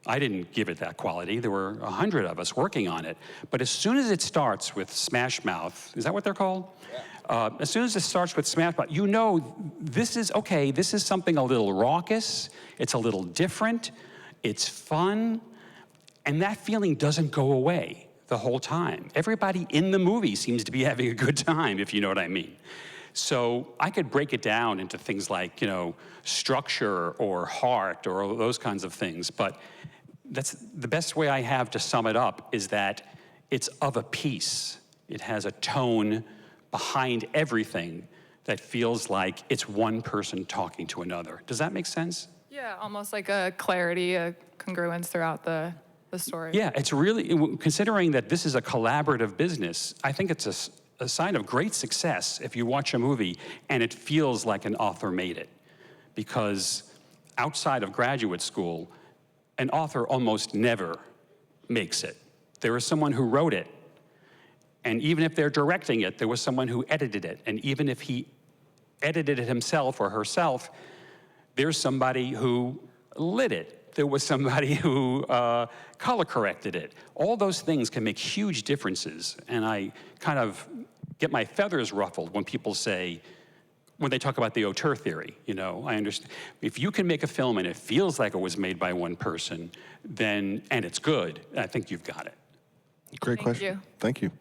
I didn't give it that quality. There were 100 of us working on it. But as soon as it starts with Smash Mouth, is that what they're called? Yeah. As soon as it starts with Smash Mouth, this is something a little raucous, it's a little different, it's fun, and that feeling doesn't go away the whole time. Everybody in the movie seems to be having a good time, if you know what I mean. So I could break it down into things like, structure or heart or those kinds of things, but that's the best way I have to sum it up, is that it's of a piece. It has a tone behind everything that feels like it's one person talking to another. Does that make sense? Yeah, almost like a clarity, a congruence throughout the story. Yeah, it's really, considering that this is a collaborative business, I think it's a sign of great success if you watch a movie and it feels like an author made it. Because outside of graduate school, an author almost never makes it. There is someone who wrote it, and even if they're directing it, there was someone who edited it, and even if he edited it himself or herself, there's somebody who lit it. There was somebody who color corrected it. All those things can make huge differences, and I kind of get my feathers ruffled when people say, when they talk about the auteur theory, I understand. If you can make a film and it feels like it was made by one person, and it's good, I think you've got it. Great question. Thank you.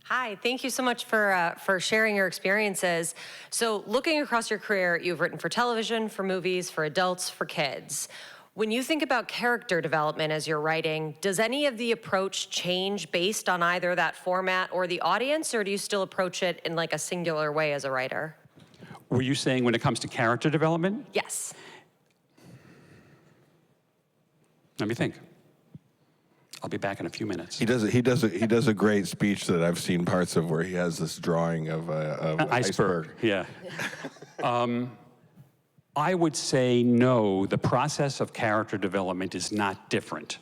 Hi, thank you so much for sharing your experiences. So looking across your career, you've written for television, for movies, for adults, for kids. When you think about character development as you're writing, does any of the approach change based on either that format or the audience, or do you still approach it in like a singular way as a writer? Were you saying when it comes to character development? Yes. Let me think. I'll be back in a few minutes. He does a great speech that I've seen parts of, where he has this drawing of an iceberg. Yeah. I would say no, the process of character development is not different.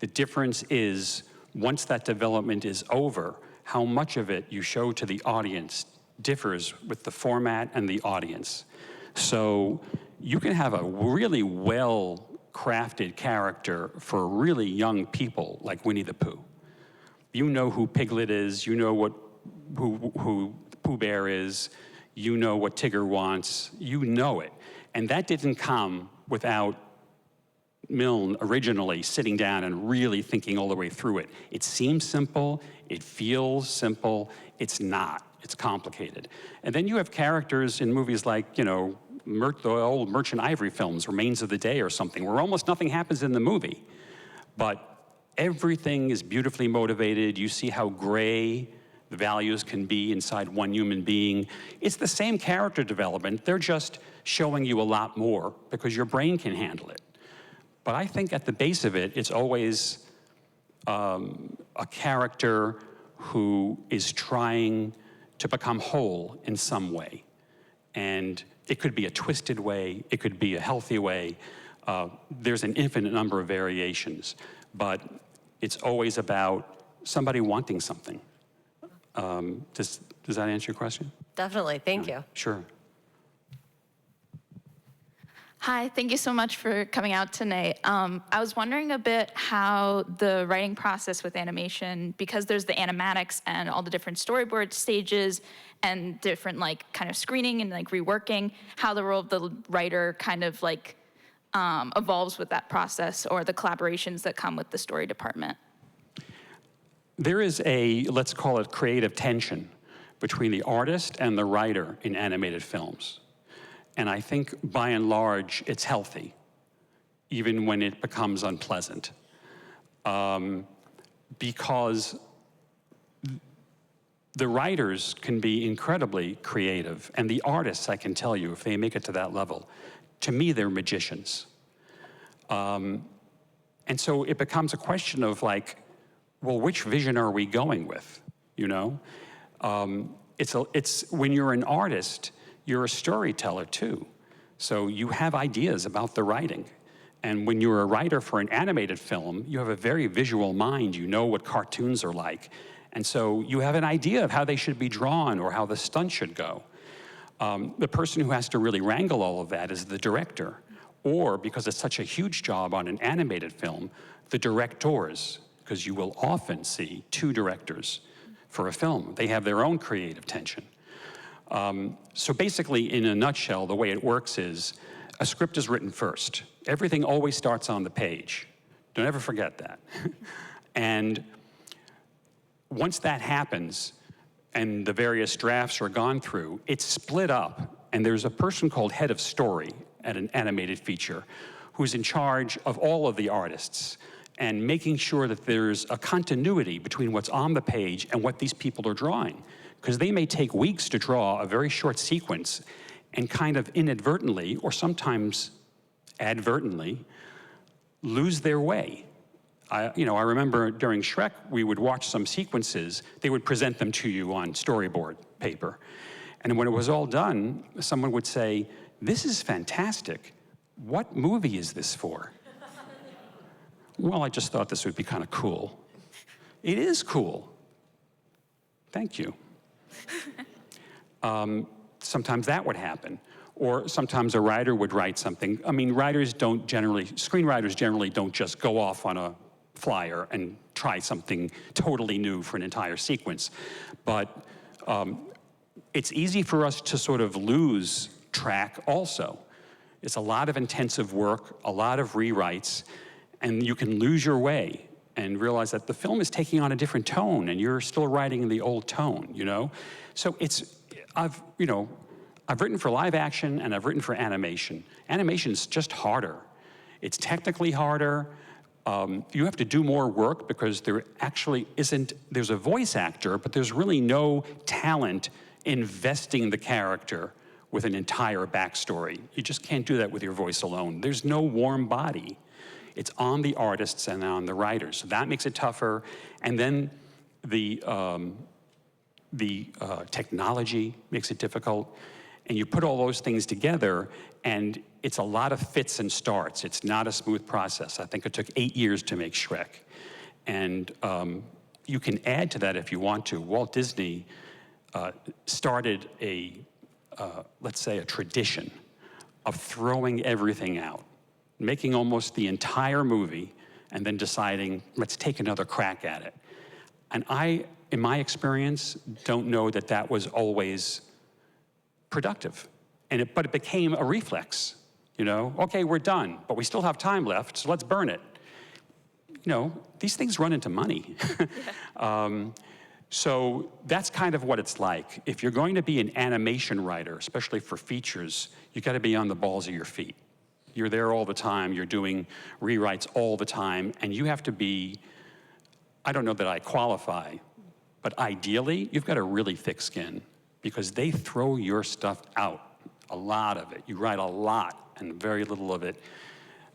The difference is, once that development is over, how much of it you show to the audience differs with the format and the audience. So you can have a really well-crafted character for really young people, like Winnie the Pooh. You know who Piglet is, you know who Pooh Bear is, you know what Tigger wants, you know it. And that didn't come without Milne originally sitting down and really thinking all the way through it. It seems simple, it feels simple, it's not. It's complicated. And then you have characters in movies like, the old Merchant Ivory films, Remains of the Day or something, where almost nothing happens in the movie. But everything is beautifully motivated. You see how gray the values can be inside one human being. It's the same character development. They're just showing you a lot more because your brain can handle it. But I think at the base of it, it's always a character who is trying to become whole in some way. And it could be a twisted way, it could be a healthy way. There's an infinite number of variations, but it's always about somebody wanting something. Does that answer your question? Definitely, thank you. Sure. Hi, thank you so much for coming out tonight. I was wondering a bit how the writing process with animation, because there's the animatics and all the different storyboard stages and different kind of screening and reworking, how the role of the writer kind of evolves with that process, or the collaborations that come with the story department. There is a, let's call it creative tension between the artist and the writer in animated films. And I think, by and large, it's healthy, even when it becomes unpleasant. Because the writers can be incredibly creative, and the artists, I can tell you, if they make it to that level, to me, they're magicians. And so it becomes a question of like, well, which vision are we going with, you know? It's when you're an artist, you're a storyteller too. So you have ideas about the writing. And when you're a writer for an animated film, you have a very visual mind. You know what cartoons are like. And so you have an idea of how they should be drawn or how the stunt should go. The person who has to really wrangle all of that is the director. Or, because it's such a huge job on an animated film, the directors, because you will often see 2 directors for a film. They have their own creative tension. So basically, in a nutshell, the way it works is a script is written first. Everything always starts on the page. Don't ever forget that. And once that happens and the various drafts are gone through, it's split up, and there's a person called head of story at an animated feature who's in charge of all of the artists and making sure that there's a continuity between what's on the page and what these people are drawing. Because they may take weeks to draw a very short sequence and kind of inadvertently, or sometimes advertently, lose their way. I remember during Shrek, we would watch some sequences, they would present them to you on storyboard paper. And when it was all done, someone would say, "This is fantastic. What movie is this for?" Well, I just thought this would be kind of cool. It is cool. Thank you. Sometimes that would happen. Or sometimes a writer would write something. I mean, screenwriters generally don't just go off on a flyer and try something totally new for an entire sequence. But it's easy for us to sort of lose track also. It's a lot of intensive work, a lot of rewrites, and you can lose your way and realize that the film is taking on a different tone and you're still writing in the old tone, you know? So I've written for live action and I've written for animation. Animation's just harder. It's technically harder. You have to do more work because there actually there's a voice actor, but there's really no talent investing the character with an entire backstory. You just can't do that with your voice alone. There's no warm body. It's on the artists and on the writers. So that makes it tougher. And then the technology makes it difficult. And you put all those things together, and it's a lot of fits and starts. It's not a smooth process. I think it took 8 years to make Shrek. And you can add to that if you want to. Walt Disney started let's say, a tradition of throwing everything out, making almost the entire movie, and then deciding, let's take another crack at it. And I, in my experience, don't know that that was always productive. But it became a reflex, you know? Okay, we're done, but we still have time left, so let's burn it. You know, these things run into money. So that's kind of what it's like. If you're going to be an animation writer, especially for features, you got to be on the balls of your feet. You're there all the time, you're doing rewrites all the time, and you have to be, I don't know that I qualify, but ideally, you've got a really thick skin because they throw your stuff out, a lot of it. You write a lot and very little of it.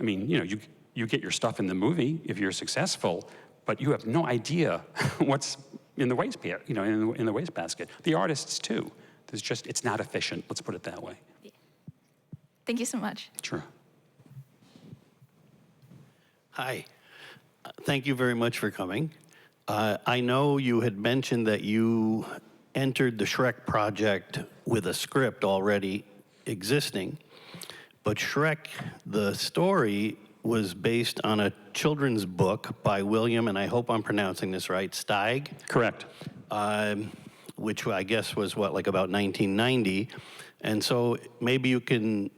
I mean, you know, you get your stuff in the movie if you're successful, but you have no idea what's in the wastebasket, you know, in the wastebasket. The artists too. It's not efficient. Let's put it that way. Thank you so much. Sure. Hi. Thank you very much for coming. I know you had mentioned that you entered the Shrek project with a script already existing, but Shrek, the story, was based on a children's book by William, and I hope I'm pronouncing this right, Steig? Correct. Which I guess was like about 1990. And so maybe you can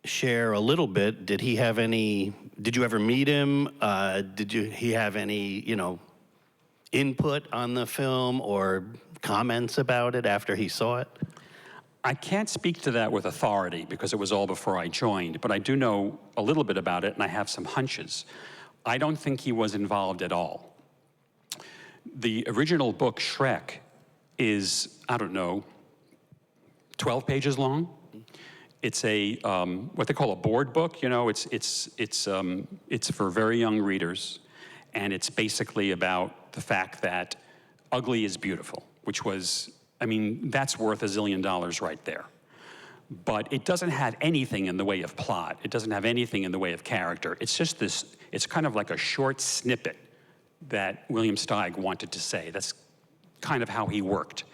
share a little bit. Did you ever meet him? He have any, input on the film or comments about it after he saw it? I can't speak to that with authority because it was all before I joined, but I do know a little bit about it and I have some hunches. I don't think he was involved at all. The original book, Shrek, is, I don't know, 12 pages long. It's a, what they call a board book, you know, it's for very young readers. And it's basically about the fact that ugly is beautiful, which was, I mean, that's worth $1 zillion right there. But it doesn't have anything in the way of plot. It doesn't have anything in the way of character. It's just this, it's kind of like a short snippet that William Steig wanted to say. That's kind of how he worked.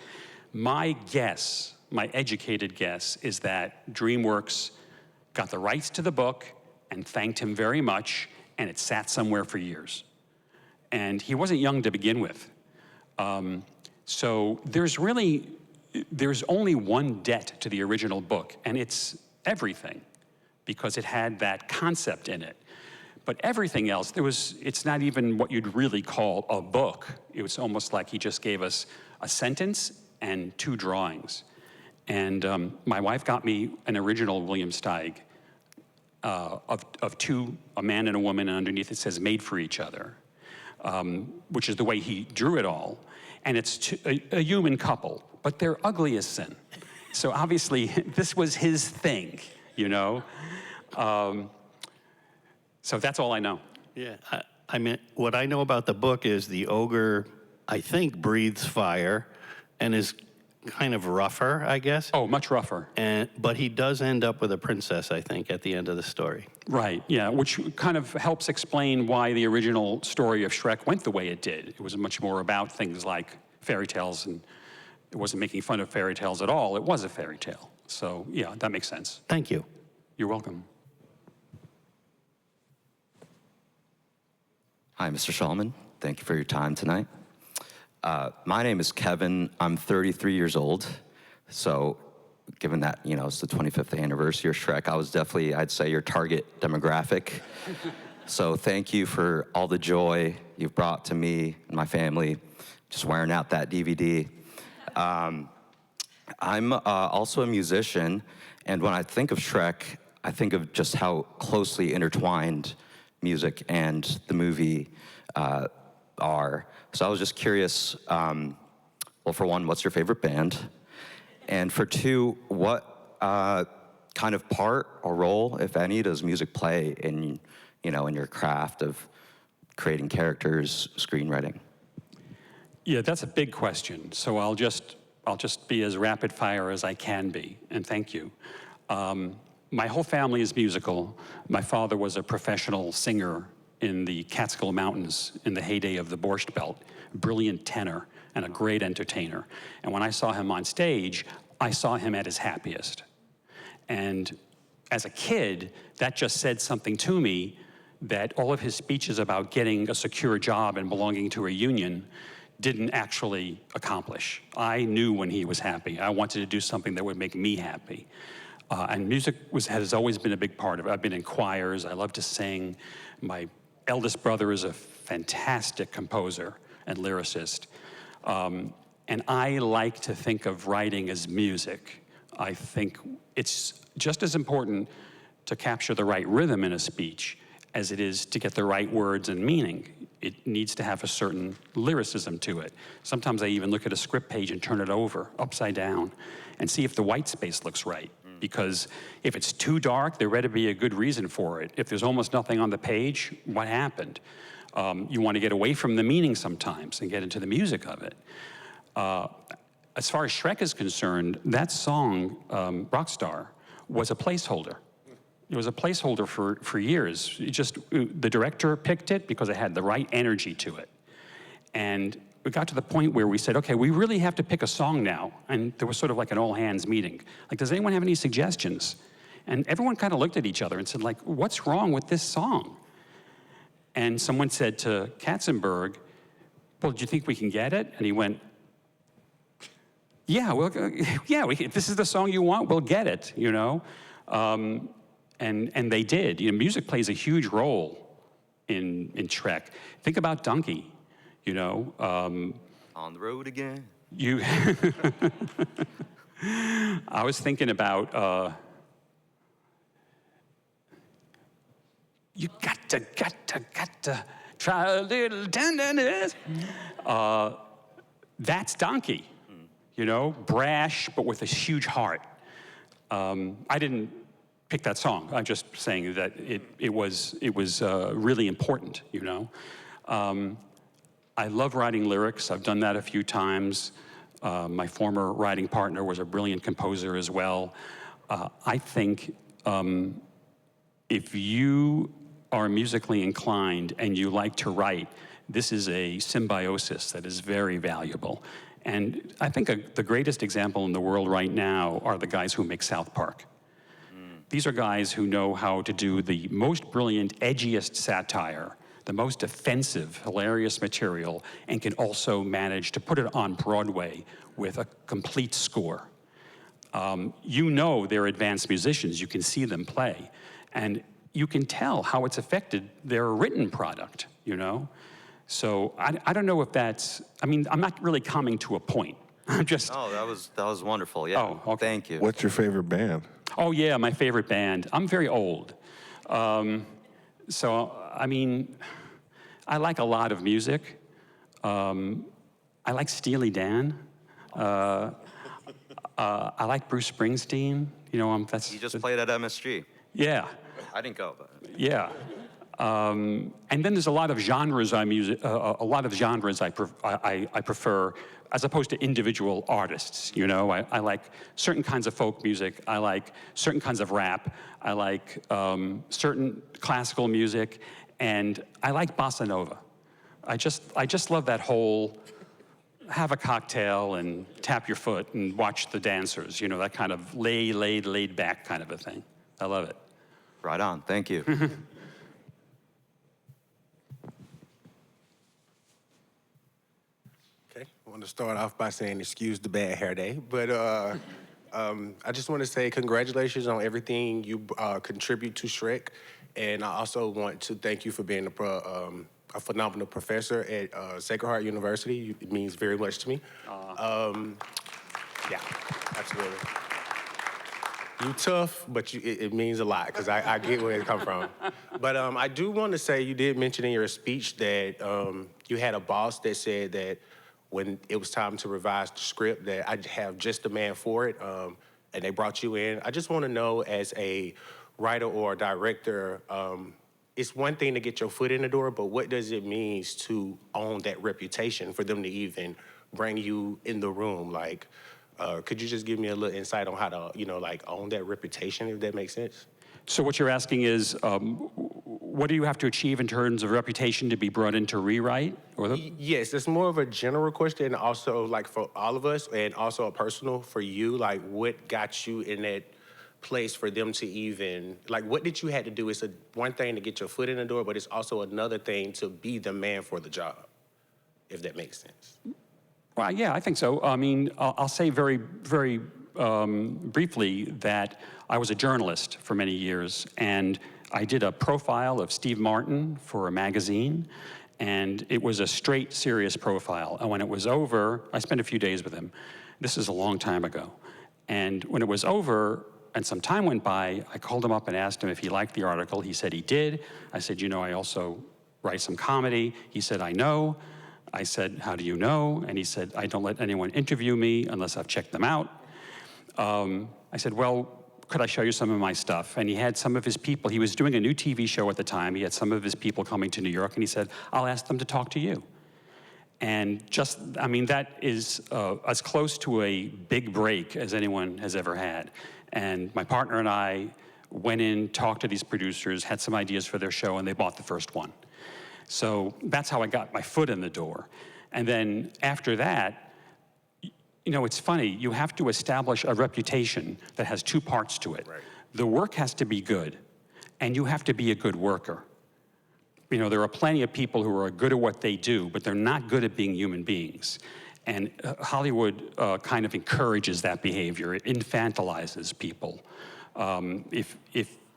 My guess, my educated guess, is that DreamWorks got the rights to the book and thanked him very much, and it sat somewhere for years. And he wasn't young to begin with. So there's only one debt to the original book, and it's everything, because it had that concept in it. But everything else, it's not even what you'd really call a book. It was almost like he just gave us a sentence and 2 drawings. And my wife got me an original William Steig of 2, a man and a woman, and underneath it says made for each other, which is the way he drew it all. And it's a human couple, but they're ugly as sin. So obviously, this was his thing, you know? So that's all I know. Yeah, I mean, what I know about the book is the ogre, I think, breathes fire and is kind of rougher, I guess. Oh, much rougher. But he does end up with a princess, I think, at the end of the story. Right, yeah, which kind of helps explain why the original story of Shrek went the way it did. It was much more about things like fairy tales, and it wasn't making fun of fairy tales at all. It was a fairy tale. So, yeah, that makes sense. Thank you. You're welcome. Hi, Mr. Schulman. Thank you for your time tonight. My name is Kevin. I'm 33 years old. So given that, you know, it's the 25th anniversary of Shrek, I was definitely, I'd say, your target demographic. So thank you for all the joy you've brought to me and my family, just wearing out that DVD. I'm also a musician, and when I think of Shrek, I think of just how closely intertwined music and the movie are. So I was just curious, well, for one, what's your favorite band? And for 2, what kind of part or role, if any, does music play in, you know, in your craft of creating characters, screenwriting? Yeah, that's a big question. So I'll just be as rapid fire as I can be, and thank you. My whole family is musical. My father was a professional singer in the Catskill Mountains in the heyday of the Borscht Belt, brilliant tenor and a great entertainer. And when I saw him on stage, I saw him at his happiest. And as a kid, that just said something to me that all of his speeches about getting a secure job and belonging to a union didn't actually accomplish. I knew when he was happy. I wanted to do something that would make me happy. And music has always been a big part of it. I've been in choirs. I love to sing. My eldest brother is a fantastic composer and lyricist. And I like to think of writing as music. I think it's just as important to capture the right rhythm in a speech as it is to get the right words and meaning. It needs to have a certain lyricism to it. Sometimes I even look at a script page and turn it over, upside down, and see if the white space looks right. Because if it's too dark, there better be a good reason for it. If there's almost nothing on the page, what happened? You want to get away from the meaning sometimes and get into the music of it. As far as Shrek is concerned, that song, Rockstar, was a placeholder. It was a placeholder for years. The director picked it because it had the right energy to it. And we got to the point where we said, okay, we really have to pick a song now. And there was sort of like an all-hands meeting. Like, does anyone have any suggestions? And everyone kind of looked at each other and said, like, what's wrong with this song? And someone said to Katzenberg, well, do you think we can get it? And he went, yeah, well, yeah, if this is the song you want, we'll get it, you know? And they did. You know, music plays a huge role in Shrek. Think about Donkey, you know? On the road again. You, I was thinking about, you got to try a little tenderness. That's Donkey, you know, brash, but with a huge heart. I didn't pick that song. I'm just saying that it was really important, you know. I love writing lyrics. I've done that a few times. My former writing partner was a brilliant composer as well. I think if you are musically inclined and you like to write, this is a symbiosis that is very valuable. And I think the greatest example in the world right now are the guys who make South Park. These are guys who know how to do the most brilliant, edgiest satire, the most offensive, hilarious material, and can also manage to put it on Broadway with a complete score. You know they're advanced musicians. You can see them play. And you can tell how it's affected their written product, you know? So I don't know if that's, I mean, I'm not really coming to a point. I'm just... Oh, that was wonderful, yeah. Oh, okay. Thank you. What's your favorite band? Oh, yeah, my favorite band. I'm very old. So, I mean, I like a lot of music. I like Steely Dan. I like Bruce Springsteen. You know, that's... You just played at MSG. Yeah. I didn't go, but... Yeah. And then there's a lot of genres I prefer, as opposed to individual artists. You know, I like certain kinds of folk music. I like certain kinds of rap. I like certain classical music, and I like bossa nova. I just love that whole have a cocktail and tap your foot and watch the dancers. You know, that kind of laid back kind of a thing. I love it. Right on. Thank you. Okay, I want to start off by saying excuse the bad hair day, but I just want to say congratulations on everything you contribute to Shrek, and I also want to thank you for being a phenomenal professor at Sacred Heart University. It means very much to me. Yeah, absolutely. You tough, but it means a lot, because I get where it comes from. But I do want to say, you did mention in your speech that you had a boss that said that when it was time to revise the script, that I'd have just the man for it, and they brought you in. I just want to know, as a writer or a director, it's one thing to get your foot in the door, but what does it mean to own that reputation for them to even bring you in the room? Like, could you just give me a little insight on how to, you know, like, own that reputation, if that makes sense? So what you're asking is, what do you have to achieve in terms of reputation to be brought in to rewrite? Yes, it's more of a general question, also like for all of us, and also a personal for you. Like, what got you in that place for them to even, like, what did you have to do? It's one thing to get your foot in the door, but it's also another thing to be the man for the job, if that makes sense. Well, yeah, I think so. I mean, I'll say very, very briefly that I was a journalist for many years, and I did a profile of Steve Martin for a magazine, and it was a straight, serious profile. And when it was over, I spent a few days with him. This is a long time ago. And when it was over, and some time went by, I called him up and asked him if he liked the article. He said he did. I said, you know, I also write some comedy. He said, I know. I said, how do you know? And he said, I don't let anyone interview me unless I've checked them out. I said, well, could I show you some of my stuff? And he had some of his people. He was doing a new TV show at the time. He had some of his people coming to New York, and he said, I'll ask them to talk to you. And just, I mean, that is as close to a big break as anyone has ever had. And my partner and I went in, talked to these producers, had some ideas for their show, and they bought the first one. So that's how I got my foot in the door. And then after that, you know, it's funny, you have to establish a reputation that has two parts to it. Right. The work has to be good, and you have to be a good worker. You know, there are plenty of people who are good at what they do, but they're not good at being human beings. And Hollywood kind of encourages that behavior. It infantilizes people.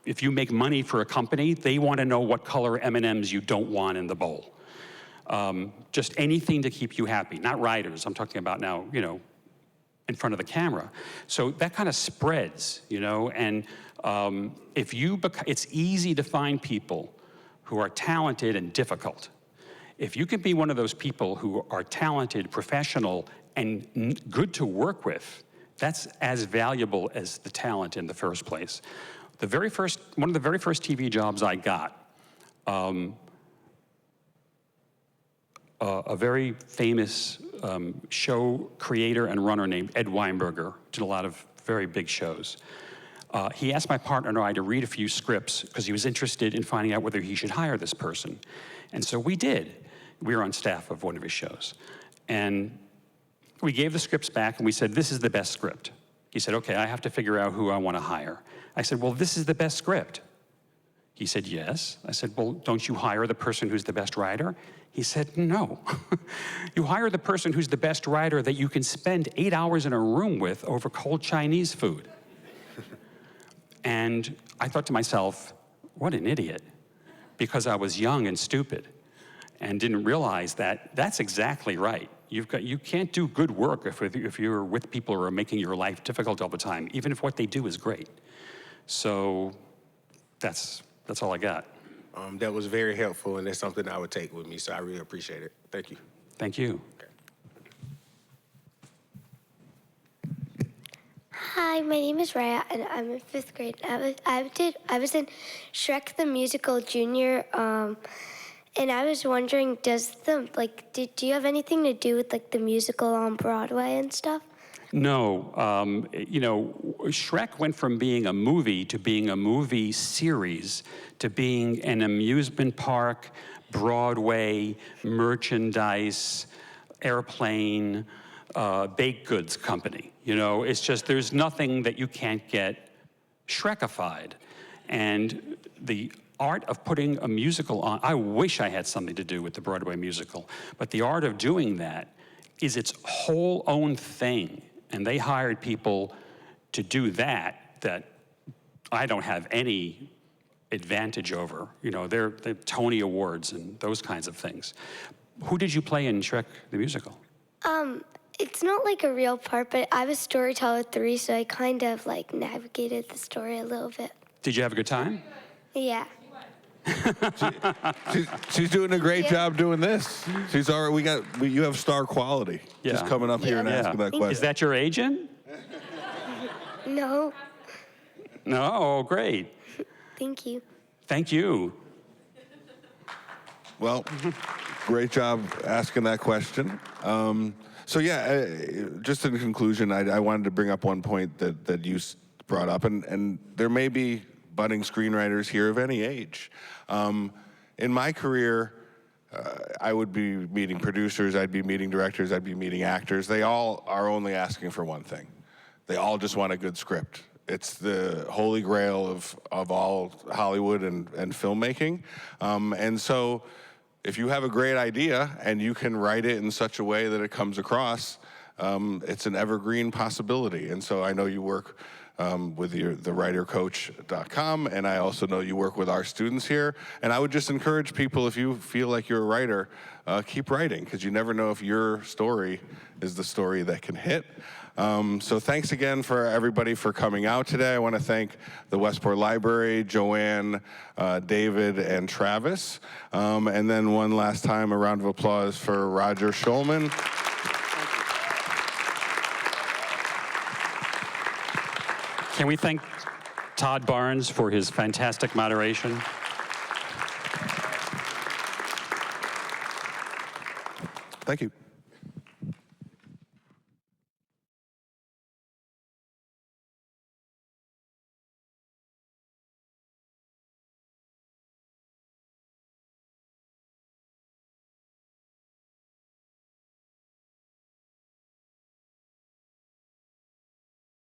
If you make money for a company, they want to know what color M&Ms you don't want in the bowl. just anything to keep you happy, not writers. I'm talking about now, you know, in front of the camera. So that kind of spreads, you know, and it's easy to find people who are talented and difficult. If you can be one of those people who are talented, professional, and good to work with, that's as valuable as the talent in the first place. One of the very first TV jobs I got, a very famous show creator and runner named Ed Weinberger, did a lot of very big shows. He asked my partner and I to read a few scripts because he was interested in finding out whether he should hire this person. And so we did. We were on staff of one of his shows. And we gave the scripts back and we said, this is the best script. He said, okay, I have to figure out who I want to hire. I said, well, this is the best script. He said, yes. I said, well, don't you hire the person who's the best writer? He said, no. You hire the person who's the best writer that you can spend 8 hours in a room with over cold Chinese food. And I thought to myself, what an idiot, because I was young and stupid and didn't realize that that's exactly right. You can't do good work if you're with people who are making your life difficult all the time, even if what they do is great. So that's all I got. That was very helpful, and that's something I would take with me, so I really appreciate it. Thank you. Thank you. Hi, my name is Raya, and I'm in 5th grade. I was in Shrek the Musical Junior, and I was wondering, do you have anything to do with like the musical on Broadway and stuff? No, you know, Shrek went from being a movie to being a movie series to being an amusement park, Broadway, merchandise, airplane, baked goods company. You know, it's just, there's nothing that you can't get Shrekified. And the art of putting a musical on, I wish I had something to do with the Broadway musical, but the art of doing that is its whole own thing. And they hired people to do that I don't have any advantage over. You know, they're Tony Awards and those kinds of things. Who did you play in Shrek the Musical? It's not like a real part, but I was storyteller 3, so I kind of like navigated the story a little bit. Did you have a good time? Yeah. She's doing a great job doing this. She's already, you have star quality. Yeah. Just coming up here and asking that question. Is that your agent? No. No, oh, great. Thank you. Thank you. Well, great job asking that question. So yeah, just in conclusion, I wanted to bring up one point that you brought up, and there may be budding screenwriters here of any age. In my career, I would be meeting producers, I'd be meeting directors, I'd be meeting actors. They all are only asking for one thing. They all just want a good script. It's the holy grail of all Hollywood and filmmaking. And so if you have a great idea and you can write it in such a way that it comes across, it's an evergreen possibility. And so I know you work with the writercoach.com, and I also know you work with our students here. And I would just encourage people, if you feel like you're a writer, keep writing, because you never know if your story is the story that can hit. So thanks again for everybody for coming out today. I want to thank the Westport Library, Joanne, David, and Travis. And then one last time, a round of applause for Roger Schulman. Can we thank Todd Barnes for his fantastic moderation? Thank you.